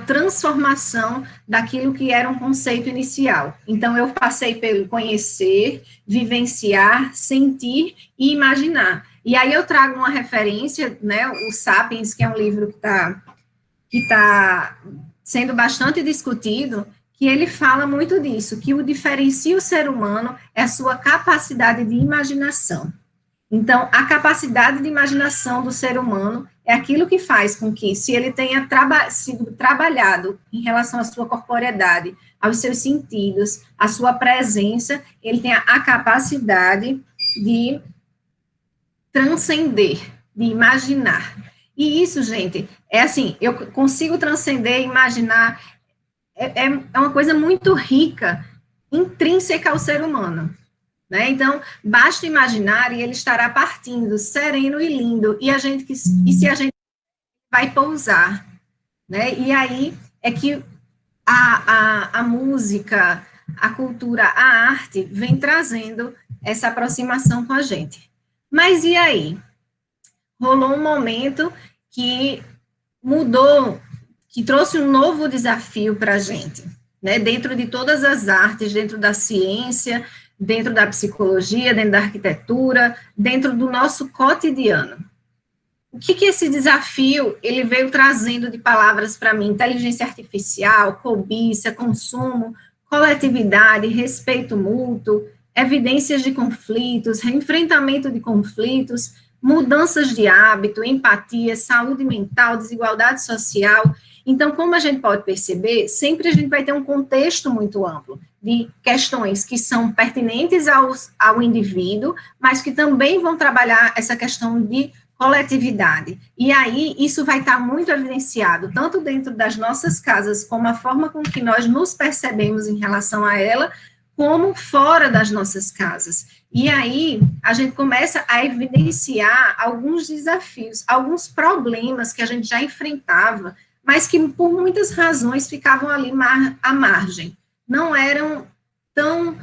transformação daquilo que era um conceito inicial. Então, eu passei pelo conhecer, vivenciar, sentir e imaginar. E aí eu trago uma referência, né, o Sapiens, que é um livro que está sendo bastante discutido, que ele fala muito disso, que o diferencia o ser humano é a sua capacidade de imaginação. Então, a capacidade de imaginação do ser humano é aquilo que faz com que, se ele tenha sido trabalhado em relação à sua corporeidade, aos seus sentidos, à sua presença, ele tenha a capacidade de transcender, de imaginar. E isso, gente, é assim, eu consigo transcender, imaginar, é uma coisa muito rica, intrínseca ao ser humano, né? Então, basta imaginar e ele estará partindo, sereno e lindo, e se a gente vai pousar, né? E aí é que a música, a cultura, a arte vem trazendo essa aproximação com a gente. Mas e aí? Rolou um momento que mudou, que trouxe um novo desafio para a gente, né? Dentro de todas as artes, dentro da ciência, dentro da psicologia, dentro da arquitetura, dentro do nosso cotidiano. O que esse desafio ele veio trazendo de palavras para mim? Inteligência artificial, cobiça, consumo, coletividade, respeito mútuo, evidências de conflitos, enfrentamento de conflitos, mudanças de hábito, empatia, saúde mental, desigualdade social. Então, como a gente pode perceber, sempre a gente vai ter um contexto muito amplo de questões que são pertinentes ao indivíduo, mas que também vão trabalhar essa questão de coletividade. E aí, isso vai estar muito evidenciado, tanto dentro das nossas casas, como a forma com que nós nos percebemos em relação a ela, como fora das nossas casas. E aí, a gente começa a evidenciar alguns desafios, alguns problemas que a gente já enfrentava, mas que, por muitas razões, ficavam ali à margem. Não eram tão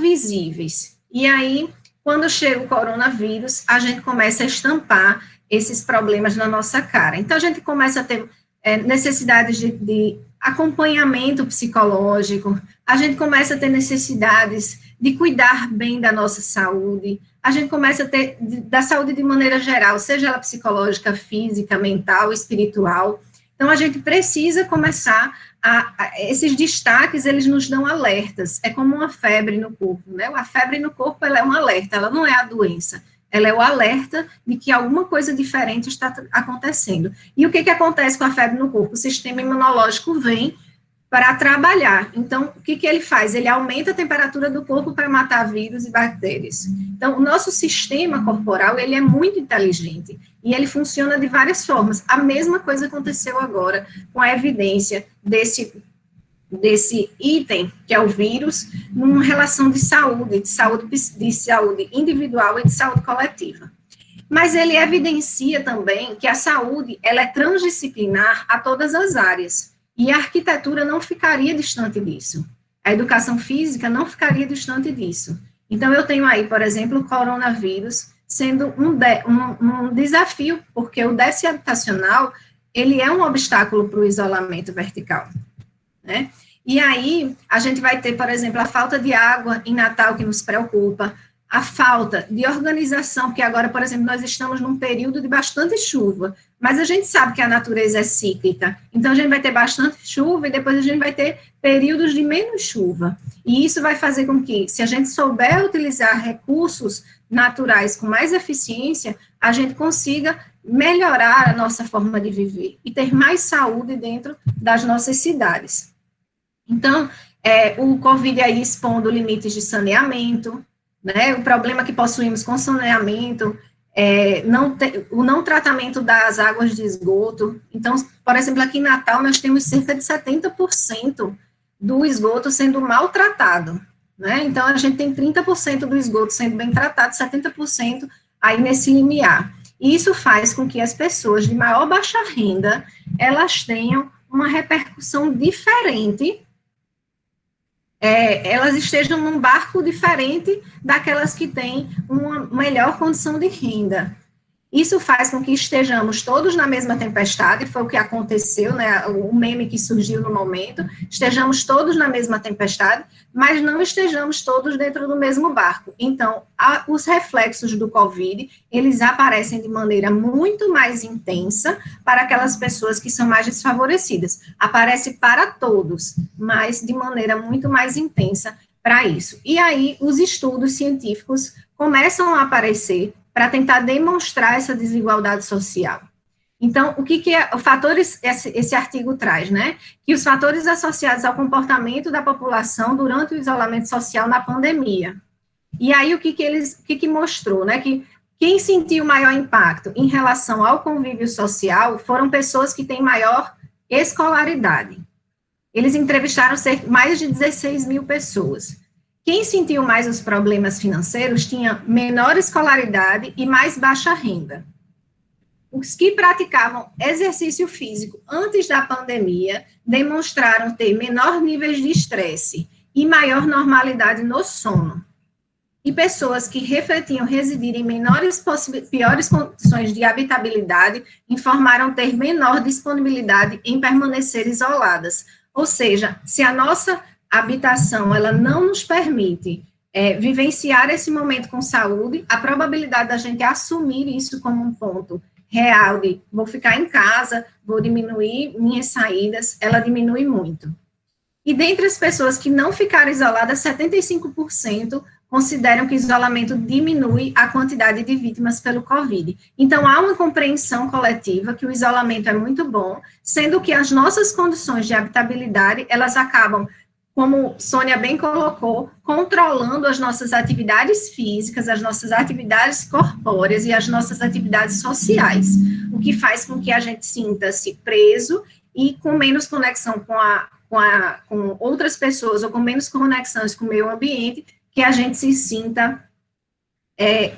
visíveis. E aí, quando chega o coronavírus, a gente começa a estampar esses problemas na nossa cara. Então, a gente começa a ter necessidades de acompanhamento psicológico, a gente começa a ter necessidades de cuidar bem da nossa saúde, a gente começa a ter da saúde de maneira geral, seja ela psicológica, física, mental, espiritual. Então, a gente precisa começar esses destaques, eles nos dão alertas, é como uma febre no corpo, né? A febre no corpo, ela é um alerta, ela não é a doença, ela é o alerta de que alguma coisa diferente está acontecendo. E o que acontece com a febre no corpo? O sistema imunológico vem para trabalhar. Então, o que ele faz? Ele aumenta a temperatura do corpo para matar vírus e bactérias. Então, o nosso sistema corporal, ele é muito inteligente, e ele funciona de várias formas. A mesma coisa aconteceu agora com a evidência desse item, que é o vírus, numa relação de saúde individual e de saúde coletiva. Mas ele evidencia também que a saúde, ela é transdisciplinar a todas as áreas, e a arquitetura não ficaria distante disso. A educação física não ficaria distante disso. Então, eu tenho aí, por exemplo, o coronavírus sendo um desafio, porque o déficit habitacional, ele é um obstáculo para o isolamento vertical, né? E aí, a gente vai ter, por exemplo, a falta de água em Natal, que nos preocupa, a falta de organização, porque agora, por exemplo, nós estamos num período de bastante chuva, mas a gente sabe que a natureza é cíclica, então a gente vai ter bastante chuva e depois a gente vai ter períodos de menos chuva, e isso vai fazer com que, se a gente souber utilizar recursos naturais com mais eficiência, a gente consiga melhorar a nossa forma de viver e ter mais saúde dentro das nossas cidades. Então, o Covid aí expondo limites de saneamento, né, o problema que possuímos com saneamento, o não tratamento das águas de esgoto. Então, por exemplo, aqui em Natal, nós temos cerca de 70% do esgoto sendo maltratado, né? Então, a gente tem 30% do esgoto sendo bem tratado, 70% aí nesse limiar. E isso faz com que as pessoas de maior baixa renda, elas tenham uma repercussão diferente, elas estejam num barco diferente daquelas que têm uma melhor condição de renda. Isso faz com que estejamos todos na mesma tempestade, foi o que aconteceu, né, o meme que surgiu no momento, estejamos todos na mesma tempestade, mas não estejamos todos dentro do mesmo barco. Então, os reflexos do Covid, eles aparecem de maneira muito mais intensa para aquelas pessoas que são mais desfavorecidas. Aparece para todos, mas de maneira muito mais intensa para isso. E aí, os estudos científicos começam a aparecer para tentar demonstrar essa desigualdade social. Então, o que esse artigo traz, né? Que os fatores associados ao comportamento da população durante o isolamento social na pandemia. E aí, o que mostrou, né? Que Quem sentiu maior impacto em relação ao convívio social foram pessoas que têm maior escolaridade. Eles entrevistaram mais de 16 mil pessoas. Quem sentiu mais os problemas financeiros tinha menor escolaridade e mais baixa renda. Os que praticavam exercício físico antes da pandemia demonstraram ter menor níveis de estresse e maior normalidade no sono. E pessoas que refletiam residir em piores condições de habitabilidade informaram ter menor disponibilidade em permanecer isoladas. Ou seja, se a nossa habitação ela não nos permite vivenciar esse momento com saúde, a probabilidade da gente assumir isso como um ponto real de vou ficar em casa, vou diminuir minhas saídas, ela diminui muito. E dentre as pessoas que não ficaram isoladas, 75% consideram que o isolamento diminui a quantidade de vítimas pelo Covid. Então, há uma compreensão coletiva que o isolamento é muito bom, sendo que as nossas condições de habitabilidade, elas acabam, como Sônia bem colocou, controlando as nossas atividades físicas, as nossas atividades corpóreas e as nossas atividades sociais, o que faz com que a gente sinta-se preso e com menos conexão com outras pessoas, ou com menos conexões com o meio ambiente, que a gente se sinta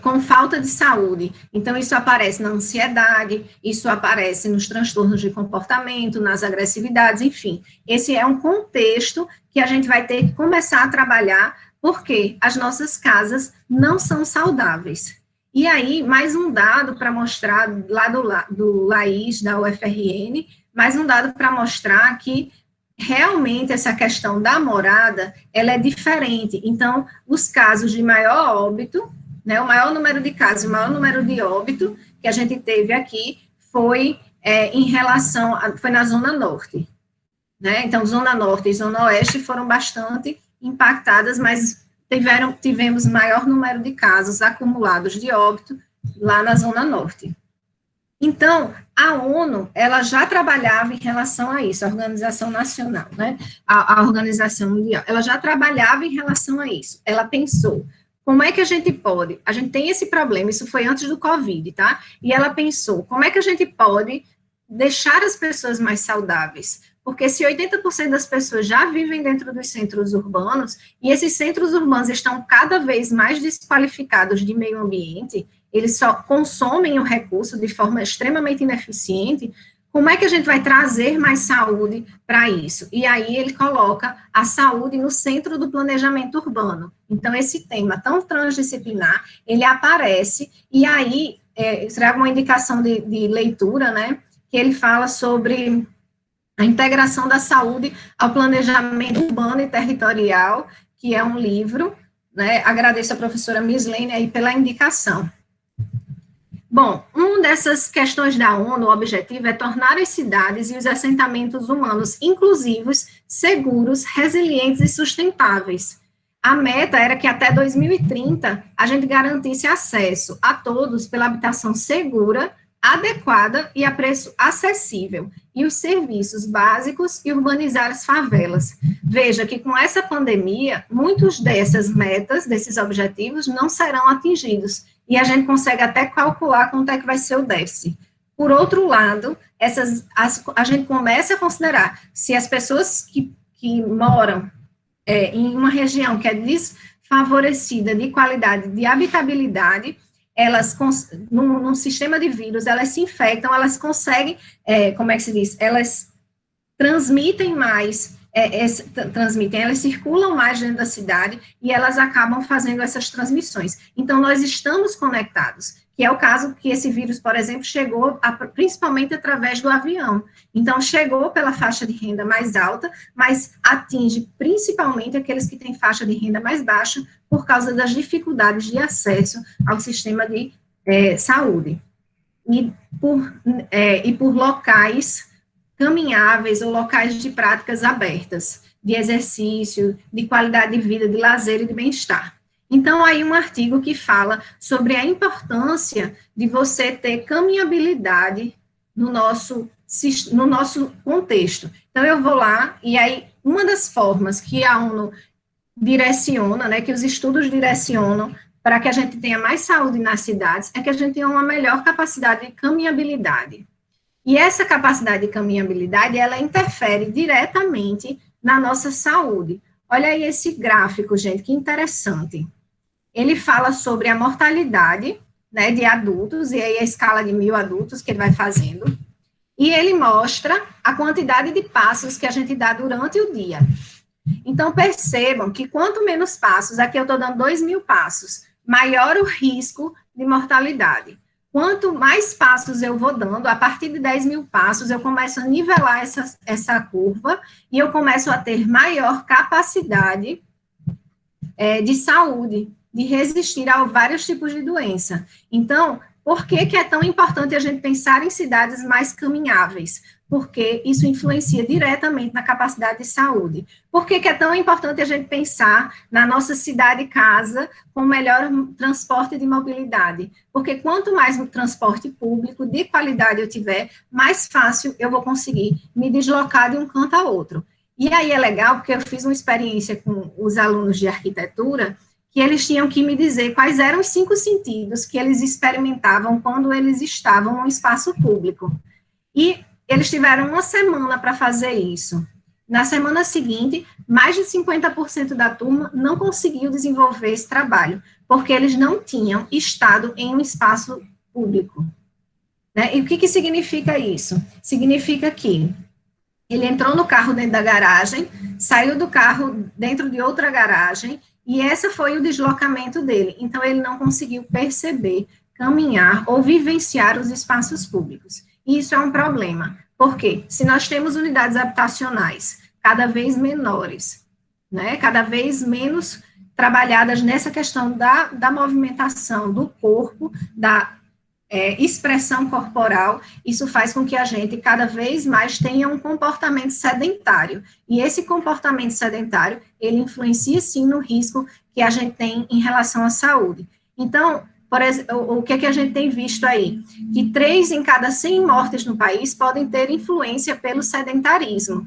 com falta de saúde. Então, isso aparece na ansiedade, isso aparece nos transtornos de comportamento, nas agressividades, enfim. Esse é um contexto que a gente vai ter que começar a trabalhar, porque as nossas casas não são saudáveis. E aí, mais um dado para mostrar, lá do Laís, da UFRN, mais um dado para mostrar que realmente essa questão da morada, ela é diferente. Então, os casos de maior óbito, né, o maior número de casos, o maior número de óbito que a gente teve aqui foi foi na Zona Norte, né? Então, Zona Norte e Zona Oeste foram bastante impactadas, mas tivemos maior número de casos acumulados de óbito lá na Zona Norte. Então, a ONU, ela já trabalhava em relação a isso, a Organização Nacional, né, a Organização Mundial, ela já trabalhava em relação a isso. Ela pensou, como é que a gente pode, a gente tem esse problema, isso foi antes do Covid, tá? E ela pensou, como é que a gente pode deixar as pessoas mais saudáveis? Porque se 80% das pessoas já vivem dentro dos centros urbanos, e esses centros urbanos estão cada vez mais desqualificados de meio ambiente, eles só consomem o recurso de forma extremamente ineficiente, como é que a gente vai trazer mais saúde para isso? E aí ele coloca a saúde no centro do planejamento urbano. Então, esse tema tão transdisciplinar, ele aparece, e aí trago uma indicação de leitura, né, que ele fala sobre a integração da saúde ao planejamento urbano e territorial, que é um livro, né, agradeço a professora Mislene aí pela indicação. Bom, uma dessas questões da ONU, o objetivo é tornar as cidades e os assentamentos humanos inclusivos, seguros, resilientes e sustentáveis. A meta era que até 2030 a gente garantisse acesso a todos pela habitação segura, adequada e a preço acessível, e os serviços básicos e urbanizar as favelas. Veja que com essa pandemia, muitos dessas metas, desses objetivos, não serão atingidos, e a gente consegue até calcular quanto é que vai ser o déficit. Por outro lado, a gente começa a considerar se as pessoas que moram em uma região que é desfavorecida de qualidade de habitabilidade, elas, num sistema de vírus, elas se infectam, elas conseguem, como é que se diz? Elas transmitem mais, elas circulam mais dentro da cidade e elas acabam fazendo essas transmissões. Então, nós estamos conectados, que é o caso que esse vírus, por exemplo, chegou principalmente através do avião. Então, chegou pela faixa de renda mais alta, mas atinge principalmente aqueles que têm faixa de renda mais baixa por causa das dificuldades de acesso ao sistema de saúde. E por locais caminháveis ou locais de práticas abertas, de exercício, de qualidade de vida, de lazer e de bem-estar. Então, aí um artigo que fala sobre a importância de você ter caminhabilidade no nosso contexto. Então, eu vou lá, e aí, uma das formas que a ONU direciona, né, que os estudos direcionam para que a gente tenha mais saúde nas cidades, é que a gente tenha uma melhor capacidade de caminhabilidade. E essa capacidade de caminhabilidade, ela interfere diretamente na nossa saúde. Olha aí esse gráfico, gente, que interessante. Ele fala sobre a mortalidade, né, de adultos, e aí a escala de 1.000 adultos que ele vai fazendo, e ele mostra a quantidade de passos que a gente dá durante o dia. Então, percebam que quanto menos passos, aqui eu estou dando 2.000 passos, maior o risco de mortalidade. Quanto mais passos eu vou dando, a partir de 10.000 passos, eu começo a nivelar essa curva, e eu começo a ter maior capacidade de saúde, de resistir a vários tipos de doença. Então, por que é tão importante a gente pensar em cidades mais caminháveis? Porque isso influencia diretamente na capacidade de saúde. Por que é tão importante a gente pensar na nossa cidade-casa com melhor transporte de mobilidade? Porque quanto mais transporte público de qualidade eu tiver, mais fácil eu vou conseguir me deslocar de um canto a outro. E aí é legal, porque eu fiz uma experiência com os alunos de arquitetura, que eles tinham que me dizer quais eram os 5 sentidos que eles experimentavam quando eles estavam no espaço público. E eles tiveram uma semana para fazer isso. Na semana seguinte, mais de 50% da turma não conseguiu desenvolver esse trabalho, porque eles não tinham estado em um espaço público. Né? E o que significa isso? Significa que ele entrou no carro dentro da garagem, saiu do carro dentro de outra garagem, e esse foi o deslocamento dele. Então, ele não conseguiu perceber, caminhar ou vivenciar os espaços públicos. E isso é um problema. Por quê? Se nós temos unidades habitacionais cada vez menores, né, cada vez menos trabalhadas nessa questão da movimentação do corpo, da expressão corporal, isso faz com que a gente cada vez mais tenha um comportamento sedentário, e esse comportamento sedentário, ele influencia sim no risco que a gente tem em relação à saúde. Então, por exemplo, o que a gente tem visto aí? Que 3 em cada 100 mortes no país podem ter influência pelo sedentarismo,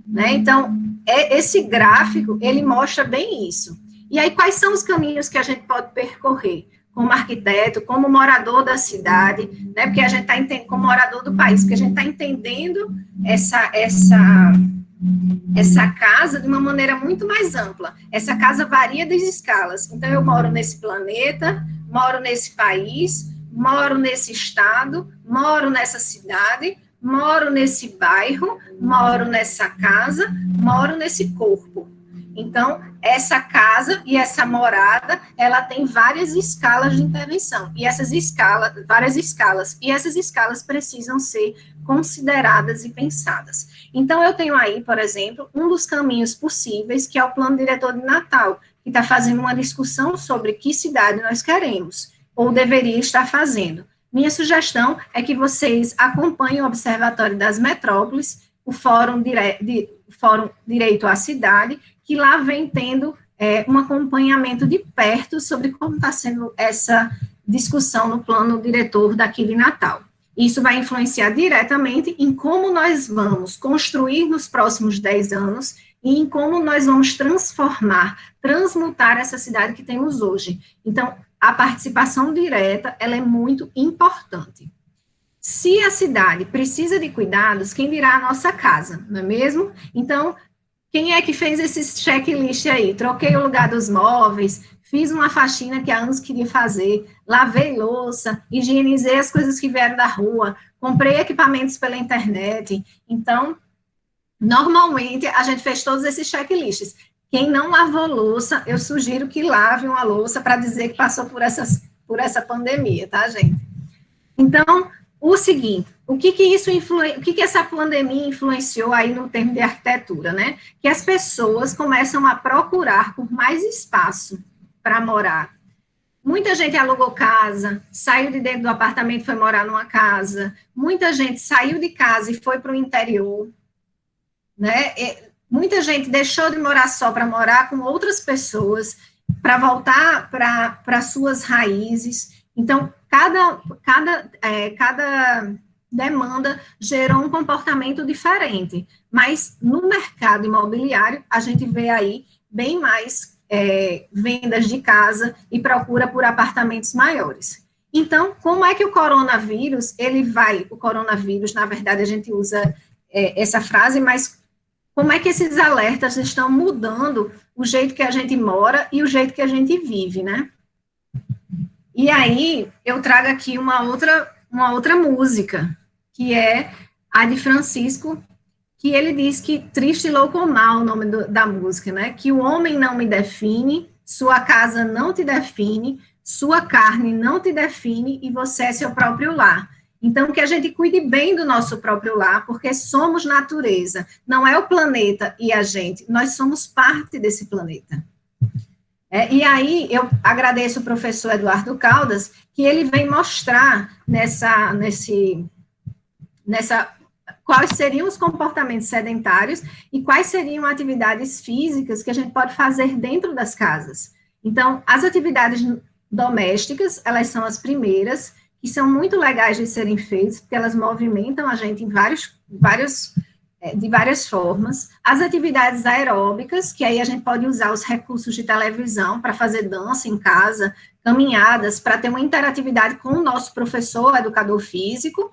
né? Então, esse gráfico, ele mostra bem isso. E aí, quais são os caminhos que a gente pode percorrer? Como arquiteto, como morador da cidade, né, porque a gente está entendendo, como morador do país, porque a gente está entendendo essa casa de uma maneira muito mais ampla. Essa casa varia das escalas. Então, eu moro nesse planeta, moro nesse país, moro nesse estado, moro nessa cidade, moro nesse bairro, moro nessa casa, moro nesse corpo. Então, essa casa e essa morada, ela tem várias escalas de intervenção, e essas escalas, várias escalas, e essas escalas precisam ser consideradas e pensadas. Então, eu tenho aí, por exemplo, um dos caminhos possíveis, que é o Plano Diretor de Natal, que está fazendo uma discussão sobre que cidade nós queremos, ou deveria estar fazendo. Minha sugestão é que vocês acompanhem o Observatório das Metrópoles, o Fórum Direito à Cidade, que lá vem tendo um acompanhamento de perto sobre como está sendo essa discussão no plano diretor daqui de Natal. Isso vai influenciar diretamente em como nós vamos construir nos próximos 10 anos e em como nós vamos transformar, transmutar essa cidade que temos hoje. Então, a participação direta, ela é muito importante. Se a cidade precisa de cuidados, quem dirá a nossa casa, não é mesmo? Então, quem é que fez esse checklist aí? Troquei o lugar dos móveis, fiz uma faxina que há anos queria fazer, lavei louça, higienizei as coisas que vieram da rua, comprei equipamentos pela internet. Então, normalmente, a gente fez todos esses checklists. Quem não lavou louça, eu sugiro que lave uma louça para dizer que passou por essa pandemia, tá, gente? Então, o seguinte, o que essa pandemia influenciou aí no termo de arquitetura, né? Que as pessoas começam a procurar por mais espaço para morar. Muita gente alugou casa, saiu de dentro do apartamento e foi morar numa casa. Muita gente saiu de casa e foi para o interior, né? Muita gente deixou de morar só para morar com outras pessoas, para voltar para suas raízes. Então, cada demanda gerou um comportamento diferente, mas no mercado imobiliário, a gente vê aí bem mais vendas de casa e procura por apartamentos maiores. Então, como é que o coronavírus, o coronavírus, na verdade, a gente usa essa frase, mas como é que esses alertas estão mudando o jeito que a gente mora e o jeito que a gente vive, né? E aí, eu trago aqui uma outra música, que é a de Francisco, que ele diz que triste, louco ou mal, o nome da música, né? Que o homem não me define, sua casa não te define, sua carne não te define e você é seu próprio lar. Então, que a gente cuide bem do nosso próprio lar, porque somos natureza, não é o planeta e a gente, nós somos parte desse planeta. E aí, eu agradeço o professor Eduardo Caldas, que ele vem mostrar quais seriam os comportamentos sedentários e quais seriam atividades físicas que a gente pode fazer dentro das casas. Então, as atividades domésticas, elas são as primeiras, que são muito legais de serem feitas, porque elas movimentam a gente em de várias formas. As atividades aeróbicas, que aí a gente pode usar os recursos de televisão para fazer dança em casa, caminhadas, para ter uma interatividade com o nosso professor, educador físico,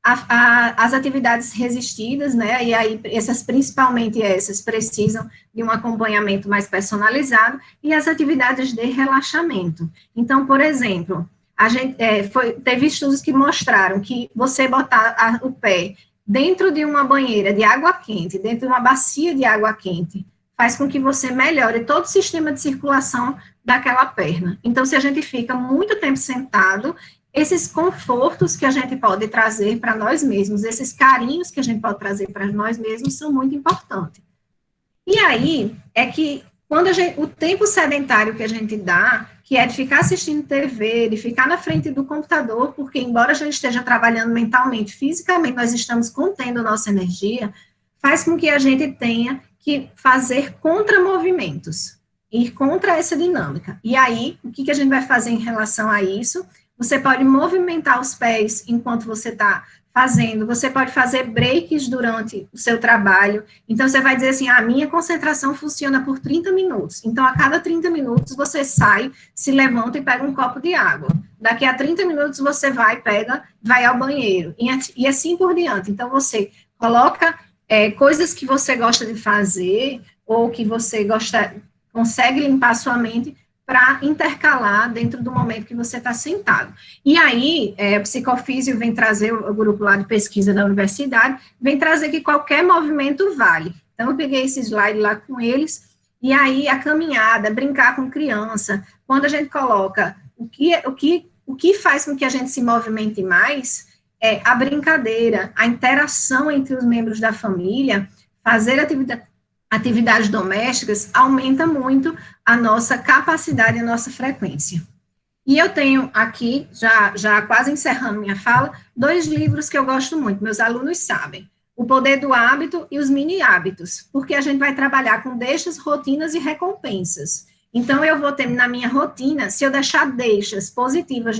as atividades resistidas, né, e aí principalmente essas, precisam de um acompanhamento mais personalizado, e as atividades de relaxamento. Então, por exemplo, teve estudos que mostraram que você botar o pé dentro de uma banheira de água quente, dentro de uma bacia de água quente, faz com que você melhore todo o sistema de circulação daquela perna. Então, se a gente fica muito tempo sentado, esses confortos que a gente pode trazer para nós mesmos, esses carinhos que a gente pode trazer para nós mesmos são muito importantes. E aí, é que quando o tempo sedentário que a gente dá, que é de ficar assistindo TV, de ficar na frente do computador, porque embora a gente esteja trabalhando mentalmente, fisicamente nós estamos contendo nossa energia, faz com que a gente tenha que fazer contramovimentos, ir contra essa dinâmica. E aí, o que a gente vai fazer em relação a isso? Você pode movimentar os pés enquanto você está fazendo, você pode fazer breaks durante o seu trabalho, então você vai dizer assim, a minha concentração funciona por 30 minutos, então a cada 30 minutos você sai, se levanta e pega um copo de água, daqui a 30 minutos você vai ao banheiro, e assim por diante. Então você coloca coisas que você gosta de fazer, ou que você consegue limpar a sua mente, para intercalar dentro do momento que você está sentado. E aí, o Psicofísio vem trazer, o grupo lá de pesquisa da universidade, vem trazer que qualquer movimento vale. Então, eu peguei esse slide lá com eles, e aí a caminhada, brincar com criança, quando a gente coloca o que faz com que a gente se movimente mais, é a brincadeira, a interação entre os membros da família, fazer atividades domésticas, aumenta muito a nossa capacidade, a nossa frequência. E eu tenho aqui, já quase encerrando minha fala, 2 livros que eu gosto muito, meus alunos sabem, O Poder do Hábito e Os Mini Hábitos, porque a gente vai trabalhar com deixas, rotinas e recompensas. Então, eu vou ter na minha rotina, se eu deixar deixas positivas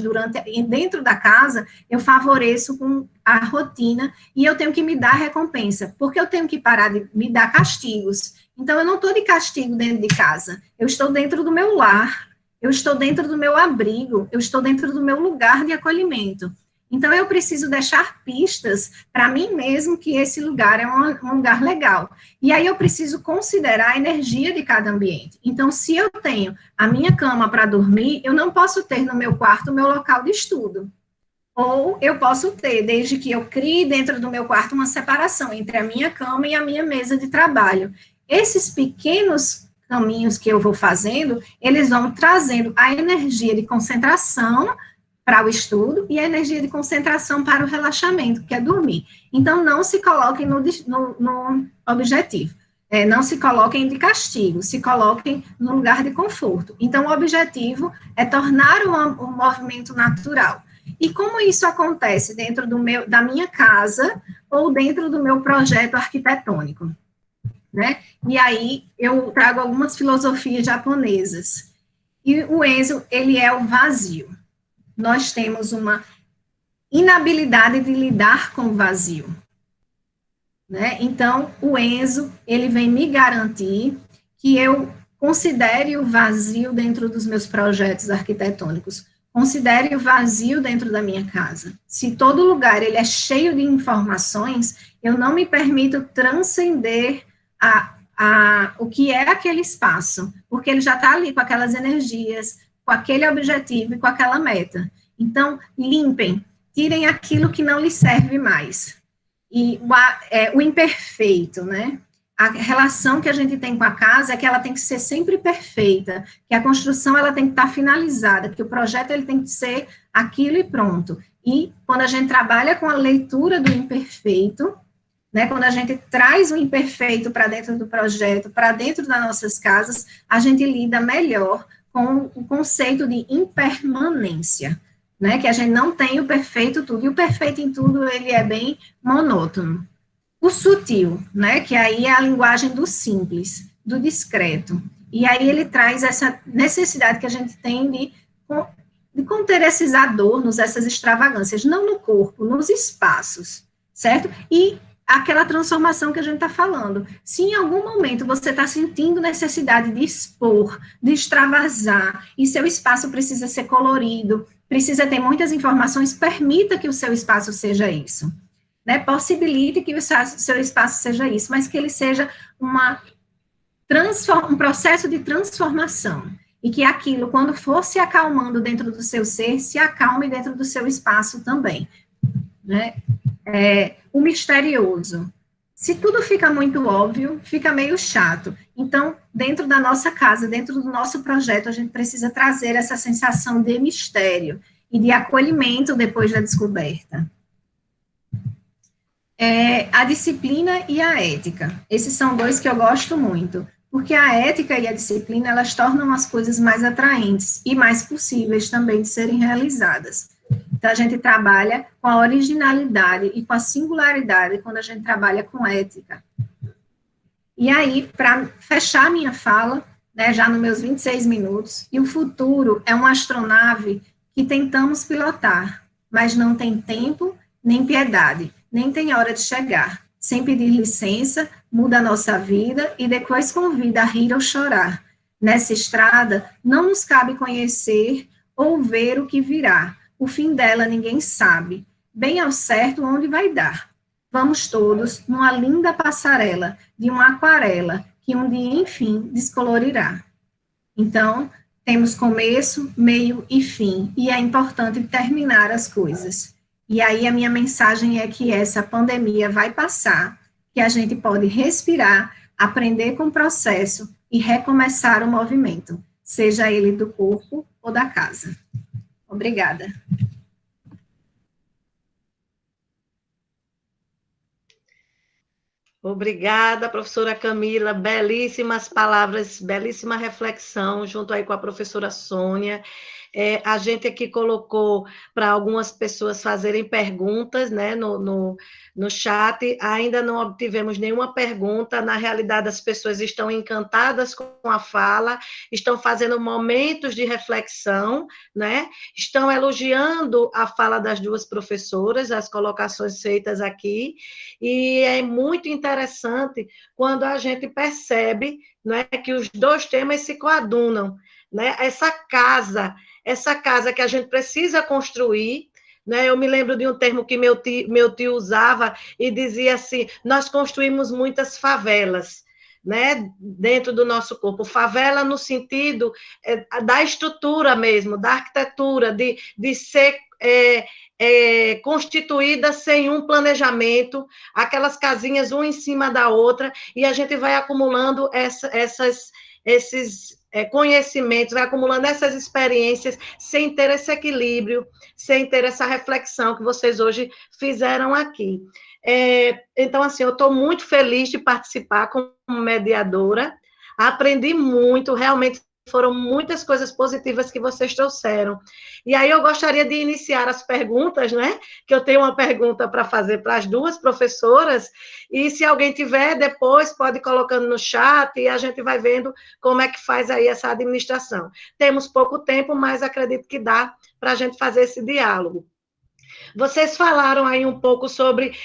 dentro da casa, eu favoreço com a rotina e eu tenho que me dar recompensa, porque eu tenho que parar de me dar castigos. Então, eu não estou de castigo dentro de casa, eu estou dentro do meu lar, eu estou dentro do meu abrigo, eu estou dentro do meu lugar de acolhimento. Então, eu preciso deixar pistas para mim mesmo que esse lugar é um lugar legal. E aí, eu preciso considerar a energia de cada ambiente. Então, se eu tenho a minha cama para dormir, eu não posso ter no meu quarto o meu local de estudo. Ou eu posso ter, desde que eu crie dentro do meu quarto uma separação entre a minha cama e a minha mesa de trabalho. Esses pequenos caminhos que eu vou fazendo, eles vão trazendo a energia de concentração para o estudo e a energia de concentração para o relaxamento, que é dormir. Então, não se coloquem no objetivo, não se coloquem de castigo, se coloquem no lugar de conforto. Então, o objetivo é tornar o movimento natural. E como isso acontece dentro da minha casa ou dentro do meu projeto arquitetônico, né? E aí, eu trago algumas filosofias japonesas. E o Enzo, ele é o vazio. Nós temos uma inabilidade de lidar com o vazio, né? Então, o Enzo, ele vem me garantir que eu considere o vazio dentro dos meus projetos arquitetônicos. Considere o vazio dentro da minha casa. Se todo lugar ele é cheio de informações, eu não me permito transcender o que é aquele espaço, porque ele já está ali com aquelas energias, com aquele objetivo e com aquela meta. Então, limpem, tirem aquilo que não lhe serve mais. E o imperfeito, né? A relação que a gente tem com a casa é que ela tem que ser sempre perfeita, que a construção ela tem que estar finalizada, que o projeto ele tem que ser aquilo e pronto. E quando a gente trabalha com a leitura do imperfeito, né, quando a gente traz o imperfeito para dentro do projeto, para dentro das nossas casas, a gente lida melhor com o conceito de impermanência, né, que a gente não tem o perfeito tudo, e o perfeito em tudo ele é bem monótono. O sutil, né, que aí é a linguagem do simples, do discreto. E aí ele traz essa necessidade que a gente tem de conter esses adornos, essas extravagâncias, não no corpo, nos espaços, certo? E aquela transformação que a gente está falando. Se em algum momento você está sentindo necessidade de expor, de extravasar, e seu espaço precisa ser colorido, precisa ter muitas informações, permita que o seu espaço seja isso. Né, possibilite que o seu espaço seja isso, mas que ele seja um processo de transformação, e que aquilo, quando for se acalmando dentro do seu ser, se acalme dentro do seu espaço também. Né? O misterioso. Se tudo fica muito óbvio, fica meio chato. Então, dentro da nossa casa, dentro do nosso projeto, a gente precisa trazer essa sensação de mistério e de acolhimento depois da descoberta. A disciplina e a ética. Esses são dois que eu gosto muito, porque a ética e a disciplina, elas tornam as coisas mais atraentes e mais possíveis também de serem realizadas. Então, a gente trabalha com a originalidade e com a singularidade quando a gente trabalha com ética. E aí, para fechar minha fala, né, já nos meus 26 minutos, e o futuro é uma astronave que tentamos pilotar, mas não tem tempo nem piedade, nem tem hora de chegar. Sem pedir licença, muda a nossa vida e depois convida a rir ou chorar. Nessa estrada, não nos cabe conhecer ou ver o que virá. O fim dela ninguém sabe, bem ao certo onde vai dar. Vamos todos numa linda passarela de uma aquarela que um dia, enfim, descolorirá. Então, temos começo, meio e fim, e é importante terminar as coisas. E aí a minha mensagem é que essa pandemia vai passar, que a gente pode respirar, aprender com o processo e recomeçar o movimento, seja ele do corpo ou da casa. Obrigada. Obrigada, professora Camila, belíssimas palavras, belíssima reflexão, junto aí com a professora Sônia. A gente aqui colocou para algumas pessoas fazerem perguntas, né, no chat, ainda não obtivemos nenhuma pergunta, na realidade as pessoas estão encantadas com a fala, estão fazendo momentos de reflexão, né, estão elogiando a fala das duas professoras, as colocações feitas aqui, e é muito interessante quando a gente percebe, né, que os dois temas se coadunam, né, essa casa que a gente precisa construir, né? Eu me lembro de um termo que meu tio usava e dizia assim, nós construímos muitas favelas, né, dentro do nosso corpo, favela no sentido da estrutura mesmo, da arquitetura, de ser constituída sem um planejamento, aquelas casinhas uma em cima da outra, e a gente vai acumulando esses conhecimentos, vai acumulando essas experiências sem ter esse equilíbrio, sem ter essa reflexão que vocês hoje fizeram aqui. Então, assim, eu estou muito feliz de participar como mediadora, aprendi muito, realmente foram muitas coisas positivas que vocês trouxeram. E aí eu gostaria de iniciar as perguntas, né? Que eu tenho uma pergunta para fazer para as duas professoras, e se alguém tiver, depois pode ir colocando no chat e a gente vai vendo como é que faz aí essa administração. Temos pouco tempo, mas acredito que dá para a gente fazer esse diálogo. Vocês falaram aí um pouco sobre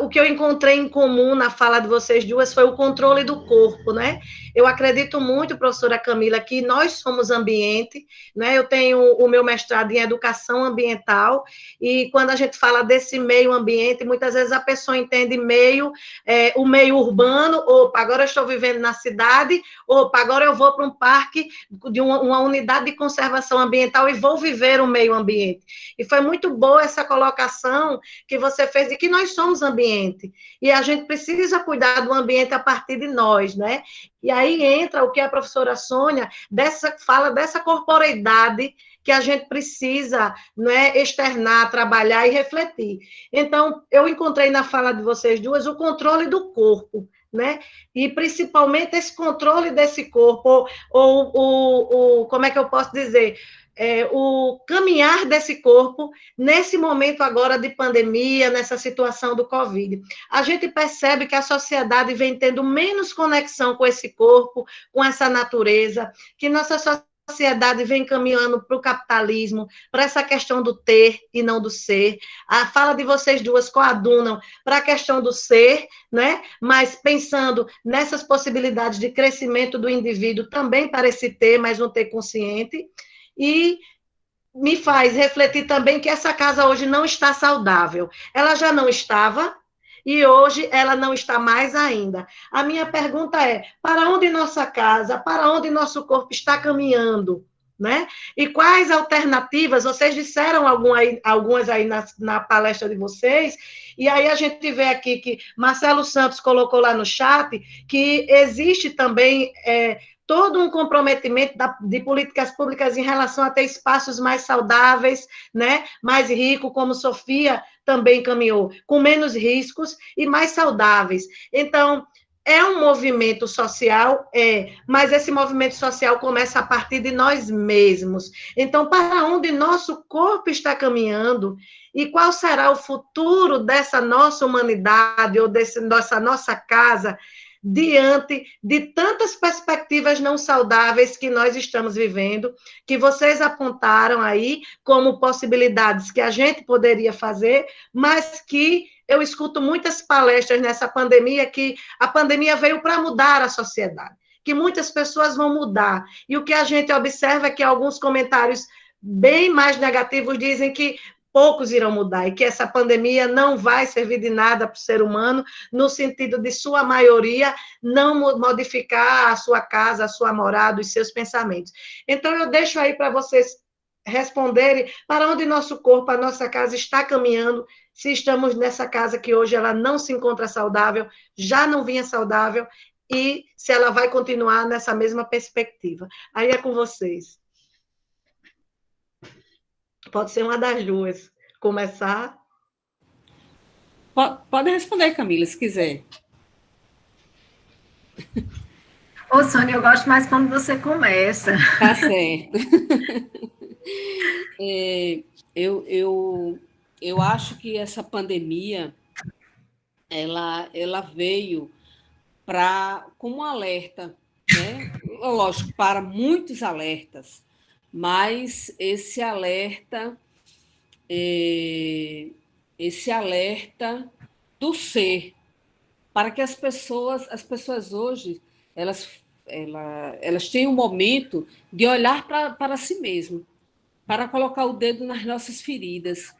o que eu encontrei em comum na fala de vocês duas foi o controle do corpo, né? Eu acredito muito, professora Camila, que nós somos ambiente, né? Eu tenho o meu mestrado em educação ambiental e quando a gente fala desse meio ambiente, muitas vezes a pessoa entende o meio urbano, opa, agora eu estou vivendo na cidade, opa, agora eu vou para um parque de uma unidade de conservação ambiental e vou viver o meio ambiente. E foi muito boa essa colocação que você fez de que nós somos ambiente. E a gente precisa cuidar do ambiente a partir de nós, né? E aí entra o que a professora Sônia fala dessa corporeidade que a gente precisa, né, externar, trabalhar e refletir. Então, eu encontrei na fala de vocês duas o controle do corpo, né? E principalmente esse controle desse corpo, como é que eu posso dizer? O caminhar desse corpo nesse momento agora de pandemia, nessa situação do Covid. A gente percebe que a sociedade vem tendo menos conexão com esse corpo, com essa natureza, que nossa sociedade vem caminhando para o capitalismo, para essa questão do ter e não do ser. A fala de vocês duas coadunam para a questão do ser, né? Mas pensando nessas possibilidades de crescimento do indivíduo também para esse ter, mas um ter consciente. E me faz refletir também que essa casa hoje não está saudável. Ela já não estava e hoje ela não está mais ainda. A minha pergunta é: para onde nossa casa, para onde nosso corpo está caminhando? Né? E quais alternativas? Vocês disseram algumas aí na palestra de vocês, e aí a gente vê aqui que Marcelo Santos colocou lá no chat que existe também todo um comprometimento de políticas públicas em relação a ter espaços mais saudáveis, né, mais ricos, como Sofia também caminhou, com menos riscos e mais saudáveis. Então, é um movimento social, mas esse movimento social começa a partir de nós mesmos. Então, para onde nosso corpo está caminhando e qual será o futuro dessa nossa humanidade ou dessa nossa casa diante de tantas perspectivas não saudáveis que nós estamos vivendo, que vocês apontaram aí como possibilidades que a gente poderia fazer, mas que eu escuto muitas palestras nessa pandemia que a pandemia veio para mudar a sociedade, que muitas pessoas vão mudar. E o que a gente observa é que alguns comentários bem mais negativos dizem que poucos irão mudar e que essa pandemia não vai servir de nada para o ser humano, no sentido de sua maioria não modificar a sua casa, a sua morada, os seus pensamentos. Então, eu deixo aí para vocês responderem para onde nosso corpo, a nossa casa está caminhando, se estamos nessa casa que hoje ela não se encontra saudável, já não vinha saudável, e se ela vai continuar nessa mesma perspectiva. Aí é com vocês. Pode ser uma das duas. Começar? Pode responder, Camila, se quiser. Ô, Sônia, eu gosto mais quando você começa. Tá certo. Eu acho que essa pandemia ela veio como um alerta, né? Lógico, para muitos alertas, mas esse alerta do ser, para que as pessoas hoje elas têm um momento de olhar para si mesmo, para colocar o dedo nas nossas feridas.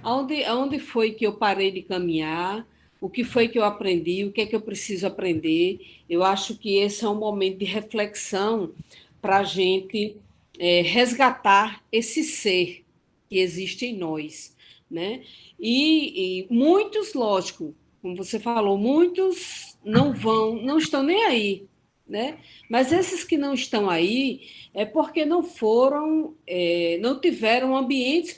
Aonde foi que eu parei de caminhar? O que foi que eu aprendi? O que é que eu preciso aprender? Eu acho que esse é um momento de reflexão para a gente resgatar esse ser que existe em nós, né? E muitos, lógico, como você falou, muitos não estão nem aí, né? Mas esses que não estão aí é porque não não tiveram ambientes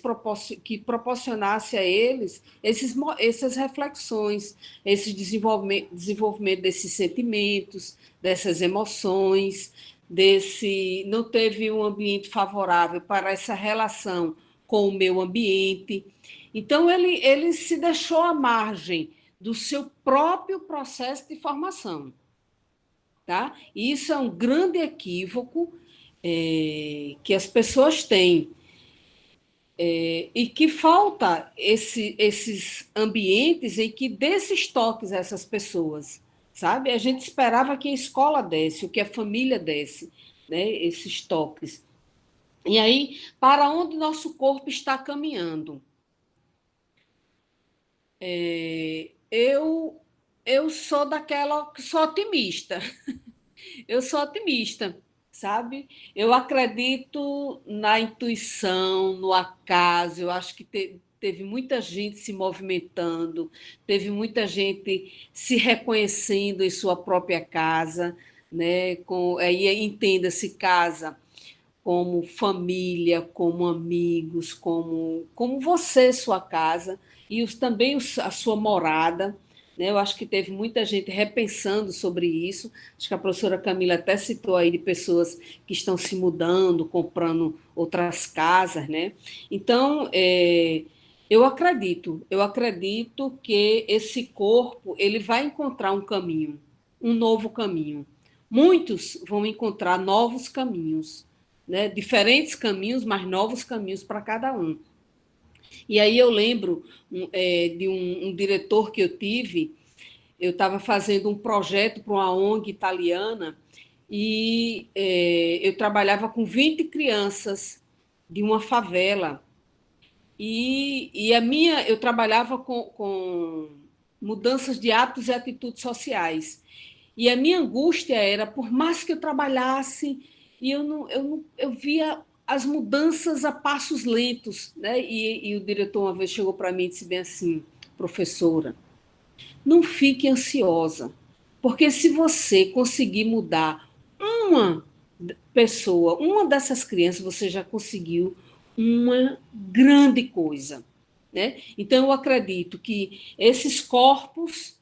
que proporcionasse a eles essas reflexões, esse desenvolvimento desses sentimentos, dessas emoções, não teve um ambiente favorável para essa relação com o meio ambiente. Então, ele se deixou à margem do seu próprio processo de formação. Tá? E isso é um grande equívoco que as pessoas têm. E que falta esses ambientes em que desse esses toques a essas pessoas, sabe? A gente esperava que a escola desse, o que a família desse, né? Esses toques. E aí, para onde nosso corpo está caminhando? Eu sou daquela que sou otimista. Eu sou otimista, sabe? Eu acredito na intuição, no acaso. Eu acho que teve muita gente se movimentando, teve muita gente se reconhecendo em sua própria casa, né? Aí entenda-se casa como família, como amigos, como você, sua casa, e também a sua morada. Né? Eu acho que teve muita gente repensando sobre isso. Acho que a professora Camila até citou aí de pessoas que estão se mudando, comprando outras casas. Né? Então, eu acredito que esse corpo ele vai encontrar um caminho, um novo caminho. Muitos vão encontrar novos caminhos, né? Diferentes caminhos, mas novos caminhos para cada um. E aí eu lembro de um diretor que eu tive, eu estava fazendo um projeto para uma ONG italiana e eu trabalhava com 20 crianças de uma favela. Eu trabalhava com mudanças de hábitos e atitudes sociais. E a minha angústia era, por mais que eu trabalhasse, e eu via as mudanças a passos lentos, né? E o diretor uma vez chegou para mim e disse bem assim, professora, não fique ansiosa, porque se você conseguir mudar uma pessoa, uma dessas crianças, você já conseguiu uma grande coisa, né? Então eu acredito que esses corpos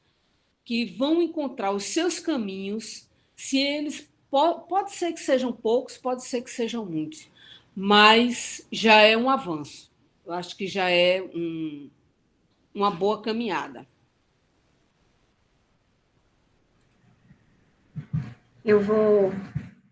que vão encontrar os seus caminhos, se eles pode ser que sejam poucos, pode ser que sejam muitos, mas já é um avanço. Eu acho que já é uma boa caminhada. Eu vou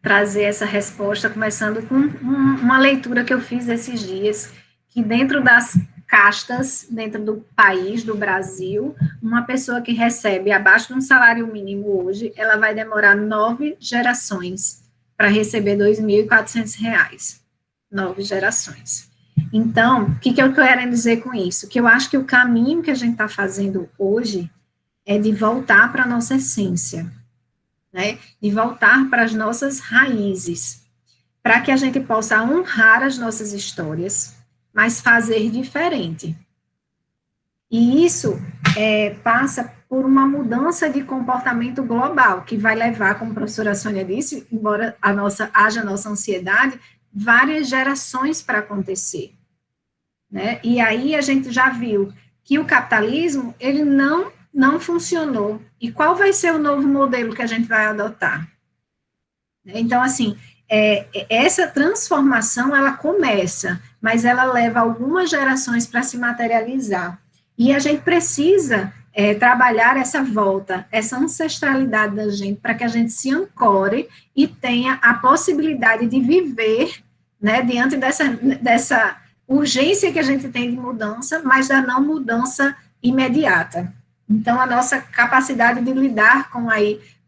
trazer essa resposta começando com uma leitura que eu fiz esses dias, que dentro das castas, dentro do país, do Brasil, uma pessoa que recebe abaixo de um salário mínimo hoje, ela vai demorar 9 gerações para receber R$ 2.400. 9 gerações. Então, o que eu quero dizer com isso? Que eu acho que o caminho que a gente está fazendo hoje é de voltar para a nossa essência, né? De voltar para as nossas raízes, para que a gente possa honrar as nossas histórias, mas fazer diferente. E isso passa por uma mudança de comportamento global, que vai levar, como a professora Sônia disse, embora haja a nossa ansiedade, várias gerações para acontecer. Né? E aí a gente já viu que o capitalismo, ele não funcionou. E qual vai ser o novo modelo que a gente vai adotar? Então, assim, essa transformação, ela começa, mas ela leva algumas gerações para se materializar. E a gente precisa trabalhar essa volta, essa ancestralidade da gente, para que a gente se ancore e tenha a possibilidade de viver, né, diante dessa urgência que a gente tem de mudança, mas da não mudança imediata. Então, a nossa capacidade de lidar com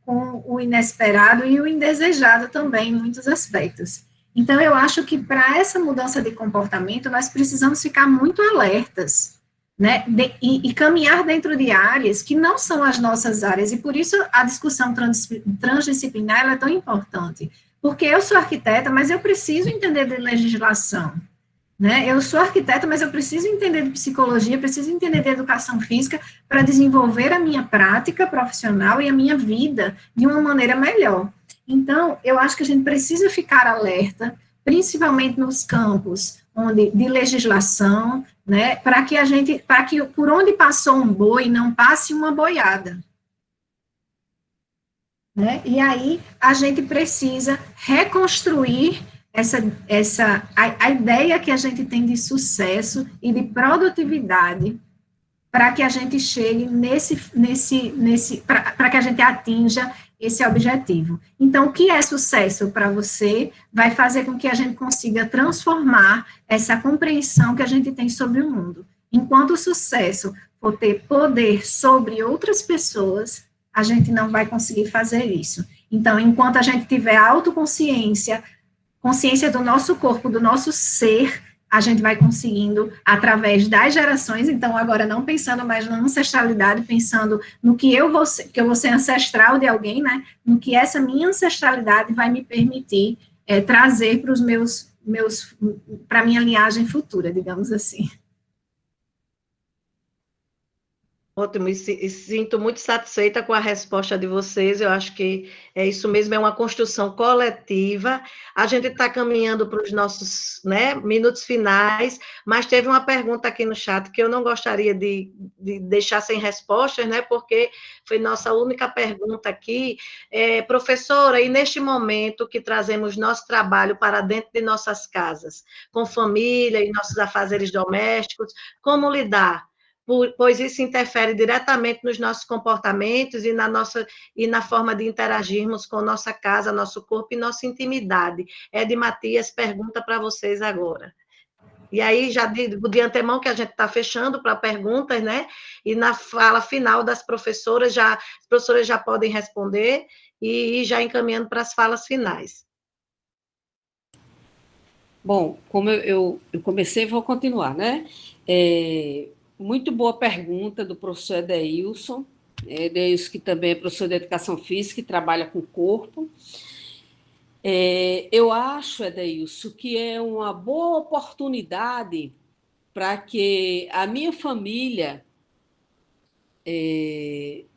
o inesperado e o indesejado também, em muitos aspectos. Então, eu acho que para essa mudança de comportamento, nós precisamos ficar muito alertas, né, e caminhar dentro de áreas que não são as nossas áreas, e por isso a discussão transdisciplinar ela é tão importante, porque eu sou arquiteta, mas eu preciso entender de legislação, né? Eu sou arquiteta, mas eu preciso entender de psicologia, preciso entender de educação física para desenvolver a minha prática profissional e a minha vida de uma maneira melhor. Então, eu acho que a gente precisa ficar alerta, principalmente nos campos de legislação, né, para que por onde passou um boi não passe uma boiada. Né? E aí a gente precisa reconstruir a ideia que a gente tem de sucesso e de produtividade para que a gente chegue para que a gente atinja esse objetivo. Então, o que é sucesso para você vai fazer com que a gente consiga transformar essa compreensão que a gente tem sobre o mundo. Enquanto o sucesso for ter poder sobre outras pessoas, a gente não vai conseguir fazer isso. Então, enquanto a gente tiver autoconsciência, consciência do nosso corpo, do nosso ser, a gente vai conseguindo, através das gerações, então agora não pensando mais na ancestralidade, pensando no que eu vou ser ancestral de alguém, né, no que essa minha ancestralidade vai me permitir trazer para os para a minha linhagem futura, digamos assim. Ótimo, e sinto muito satisfeita com a resposta de vocês. Eu acho que é isso mesmo, é uma construção coletiva. A gente está caminhando para os nossos, né, minutos finais, mas teve uma pergunta aqui no chat que eu não gostaria de deixar sem respostas, né, porque foi nossa única pergunta aqui. Professora, e neste momento que trazemos nosso trabalho para dentro de nossas casas, com família e nossos afazeres domésticos, como lidar? Pois isso interfere diretamente nos nossos comportamentos e na forma de interagirmos com nossa casa, nosso corpo e nossa intimidade. Ed Matias pergunta para vocês agora. E aí, já digo de antemão que a gente está fechando para perguntas, né? E na fala final das professoras, as professoras já podem responder e ir já encaminhando para as falas finais. Bom, como eu comecei, vou continuar, né? Muito boa pergunta do professor Edeilson, Edeilson que também é professor de Educação Física e trabalha com o corpo. Eu acho, Edeilson, que é uma boa oportunidade para que a minha família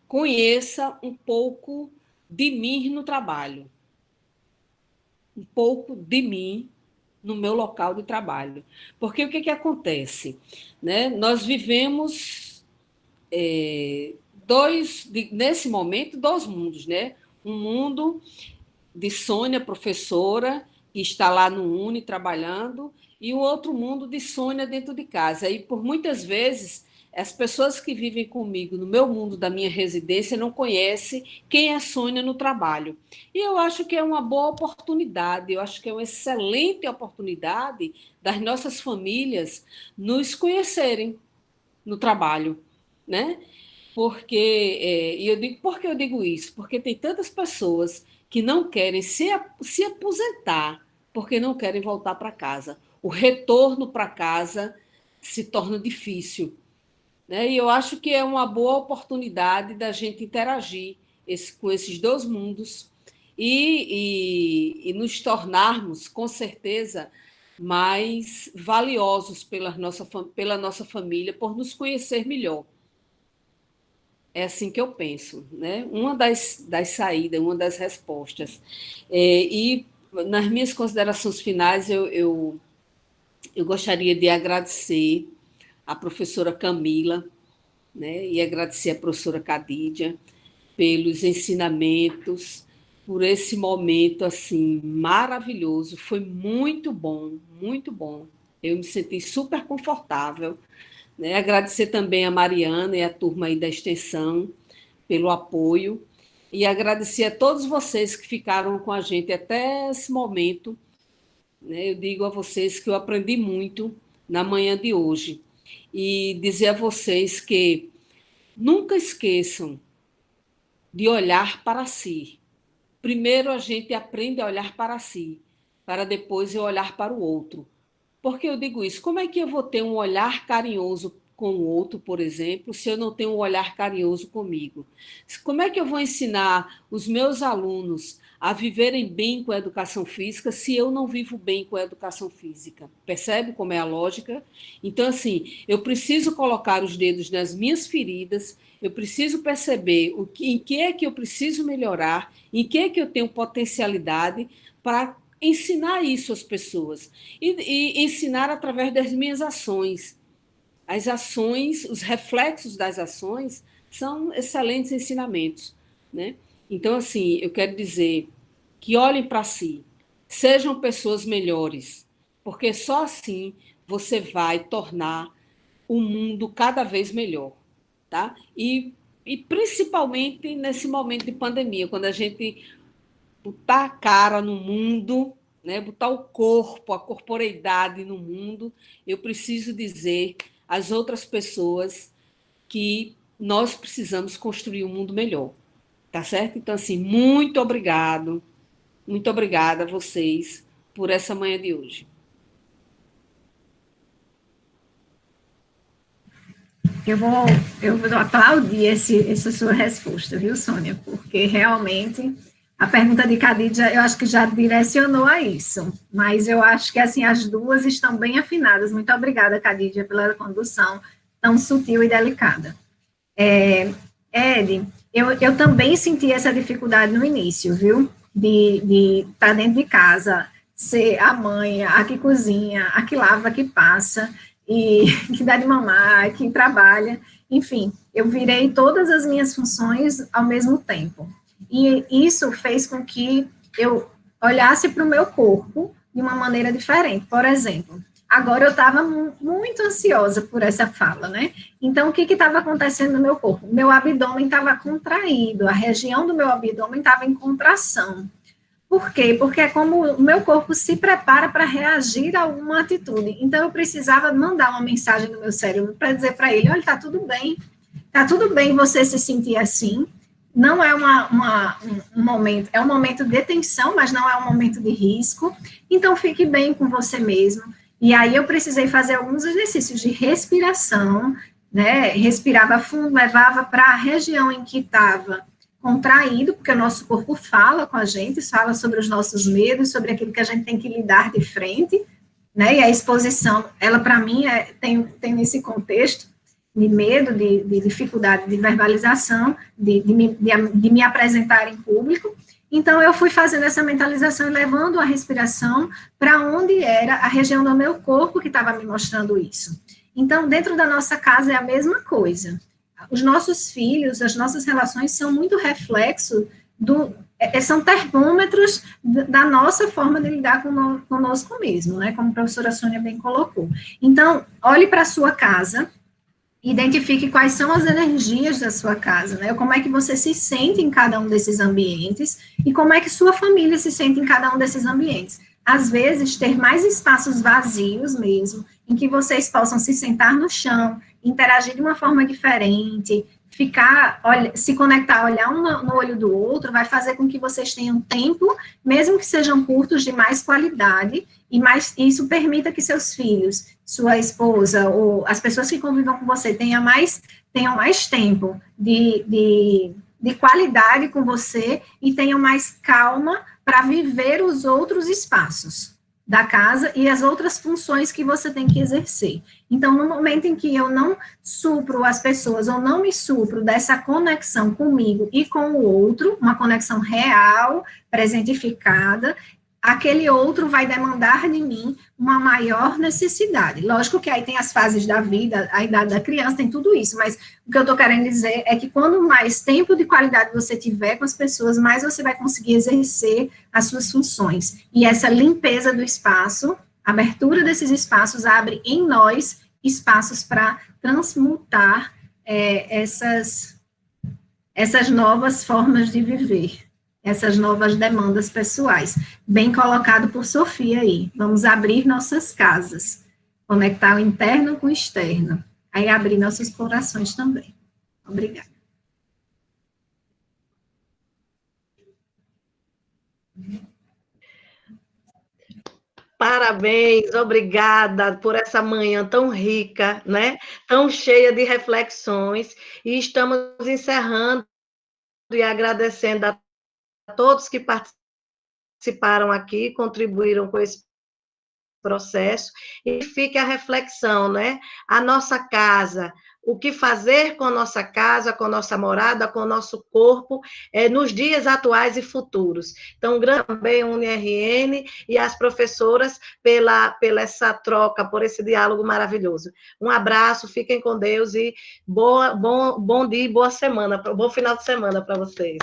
conheça um pouco de mim no trabalho, um pouco de mim no meu local de trabalho. Porque o que acontece? Né? Nós vivemos, nesse momento, dois mundos. Né? Um mundo de Sônia, professora, que está lá no Uni trabalhando, e o outro mundo de Sônia dentro de casa. E, por muitas vezes, as pessoas que vivem comigo no meu mundo da minha residência não conhecem quem é Sônia no trabalho. E eu acho que é uma boa oportunidade, eu acho que é uma excelente oportunidade das nossas famílias nos conhecerem no trabalho, né? E eu digo, por que eu digo isso? Porque tem tantas pessoas que não querem se aposentar porque não querem voltar para casa. O retorno para casa se torna difícil. Né? E eu acho que é uma boa oportunidade da gente interagir com esses dois mundos e nos tornarmos, com certeza, mais valiosos pela nossa família, por nos conhecer melhor. É assim que eu penso. Né? Uma das saídas, uma das respostas. E nas minhas considerações finais, eu gostaria de agradecer a professora Camila, né, e agradecer a professora Cadídia pelos ensinamentos, por esse momento assim maravilhoso. Foi muito bom, muito bom. Eu me senti super confortável. Né? Agradecer também a Mariana e a turma aí da extensão pelo apoio e agradecer a todos vocês que ficaram com a gente até esse momento. Né? Eu digo a vocês que eu aprendi muito na manhã de hoje e dizer a vocês que nunca esqueçam de olhar para si. Primeiro a gente aprende a olhar para si, para depois eu olhar para o outro. Por que eu digo isso? Como é que eu vou ter um olhar carinhoso com o outro, por exemplo, se eu não tenho um olhar carinhoso comigo? Como é que eu vou ensinar os meus alunos a viverem bem com a educação física se eu não vivo bem com a educação física? Percebe como é a lógica? Então, assim, eu preciso colocar os dedos nas minhas feridas, eu preciso perceber em que é que eu preciso melhorar, em que é que eu tenho potencialidade para ensinar isso às pessoas e ensinar através das minhas ações. As ações, os reflexos das ações são excelentes ensinamentos. Né? Então, assim, eu quero dizer que olhem para si, sejam pessoas melhores, porque só assim você vai tornar o mundo cada vez melhor. tá? E principalmente nesse momento de pandemia, quando a gente botar a cara no mundo, né, botar o corpo, a corporeidade no mundo, eu preciso dizer às outras pessoas que nós precisamos construir um mundo melhor, tá certo? Então, assim, muito obrigada a vocês por essa manhã de hoje. Eu vou, eu vou aplaudir essa sua resposta, viu, Sônia? Porque realmente a pergunta de Khadija, eu acho que já direcionou a isso, mas eu acho que assim as duas estão bem afinadas. Muito obrigada, Khadija, pela condução tão sutil e delicada. Ed, eu também senti essa dificuldade no início, viu? De estar dentro de casa, ser a mãe, a que cozinha, a que lava, a que passa, e que dá de mamar, que trabalha. Enfim, eu virei todas as minhas funções ao mesmo tempo. E isso fez com que eu olhasse para o meu corpo de uma maneira diferente. Por exemplo, agora eu estava muito ansiosa por essa fala, né? Então, o que estava acontecendo no meu corpo? Meu abdômen estava contraído, a região do meu abdômen estava em contração. Por quê? Porque é como o meu corpo se prepara para reagir a alguma atitude. Então, eu precisava mandar uma mensagem no meu cérebro para dizer para ele, olha, está tudo bem você se sentir assim, não é um momento, é um momento de tensão, mas não é um momento de risco, então fique bem com você mesmo. E aí eu precisei fazer alguns exercícios de respiração, né? Respirava fundo, levava para a região em que estava contraído, porque o nosso corpo fala com a gente, fala sobre os nossos medos, sobre aquilo que a gente tem que lidar de frente, né? E a exposição, ela para mim tem nesse contexto de medo, de dificuldade de verbalização, de me apresentar em público. Então, eu fui fazendo essa mentalização e levando a respiração para onde era a região do meu corpo que estava me mostrando isso. Então, dentro da nossa casa é a mesma coisa. Os nossos filhos, as nossas relações são muito reflexo são termômetros da nossa forma de lidar conosco mesmo, né? Como a professora Sônia bem colocou. Então, olhe para a sua casa, identifique quais são as energias da sua casa, né? Como é que você se sente em cada um desses ambientes e como é que sua família se sente em cada um desses ambientes. Às vezes, ter mais espaços vazios mesmo, em que vocês possam se sentar no chão, interagir de uma forma diferente, se conectar, olhar um no olho do outro, vai fazer com que vocês tenham tempo, mesmo que sejam curtos, de mais qualidade, e isso permita que seus filhos, sua esposa, ou as pessoas que convivam com você tenham mais tempo de qualidade com você e tenham mais calma para viver os outros espaços da casa e as outras funções que você tem que exercer. Então, no momento em que eu não supro as pessoas, ou não me supro dessa conexão comigo e com o outro, uma conexão real, presentificada, aquele outro vai demandar de mim uma maior necessidade. Lógico que aí tem as fases da vida, a idade da criança, tem tudo isso, mas o que eu estou querendo dizer é que quando mais tempo de qualidade você tiver com as pessoas, mais você vai conseguir exercer as suas funções. E essa limpeza do espaço, a abertura desses espaços, abre em nós espaços para transmutar essas novas formas de viver, essas novas demandas pessoais. Bem colocado por Sofia aí. Vamos abrir nossas casas, conectar o interno com o externo, aí abrir nossos corações também. Obrigada. Parabéns, obrigada por essa manhã tão rica, né? Tão cheia de reflexões. E estamos encerrando e agradecendo a todos que participaram aqui, contribuíram com esse processo. E fique a reflexão, né? A nossa casa, o que fazer com a nossa casa, com a nossa morada, com o nosso corpo, nos dias atuais e futuros. Então, também o UniRN e as professoras pela essa troca, por esse diálogo maravilhoso. Um abraço, fiquem com Deus e bom dia e boa semana, bom final de semana para vocês.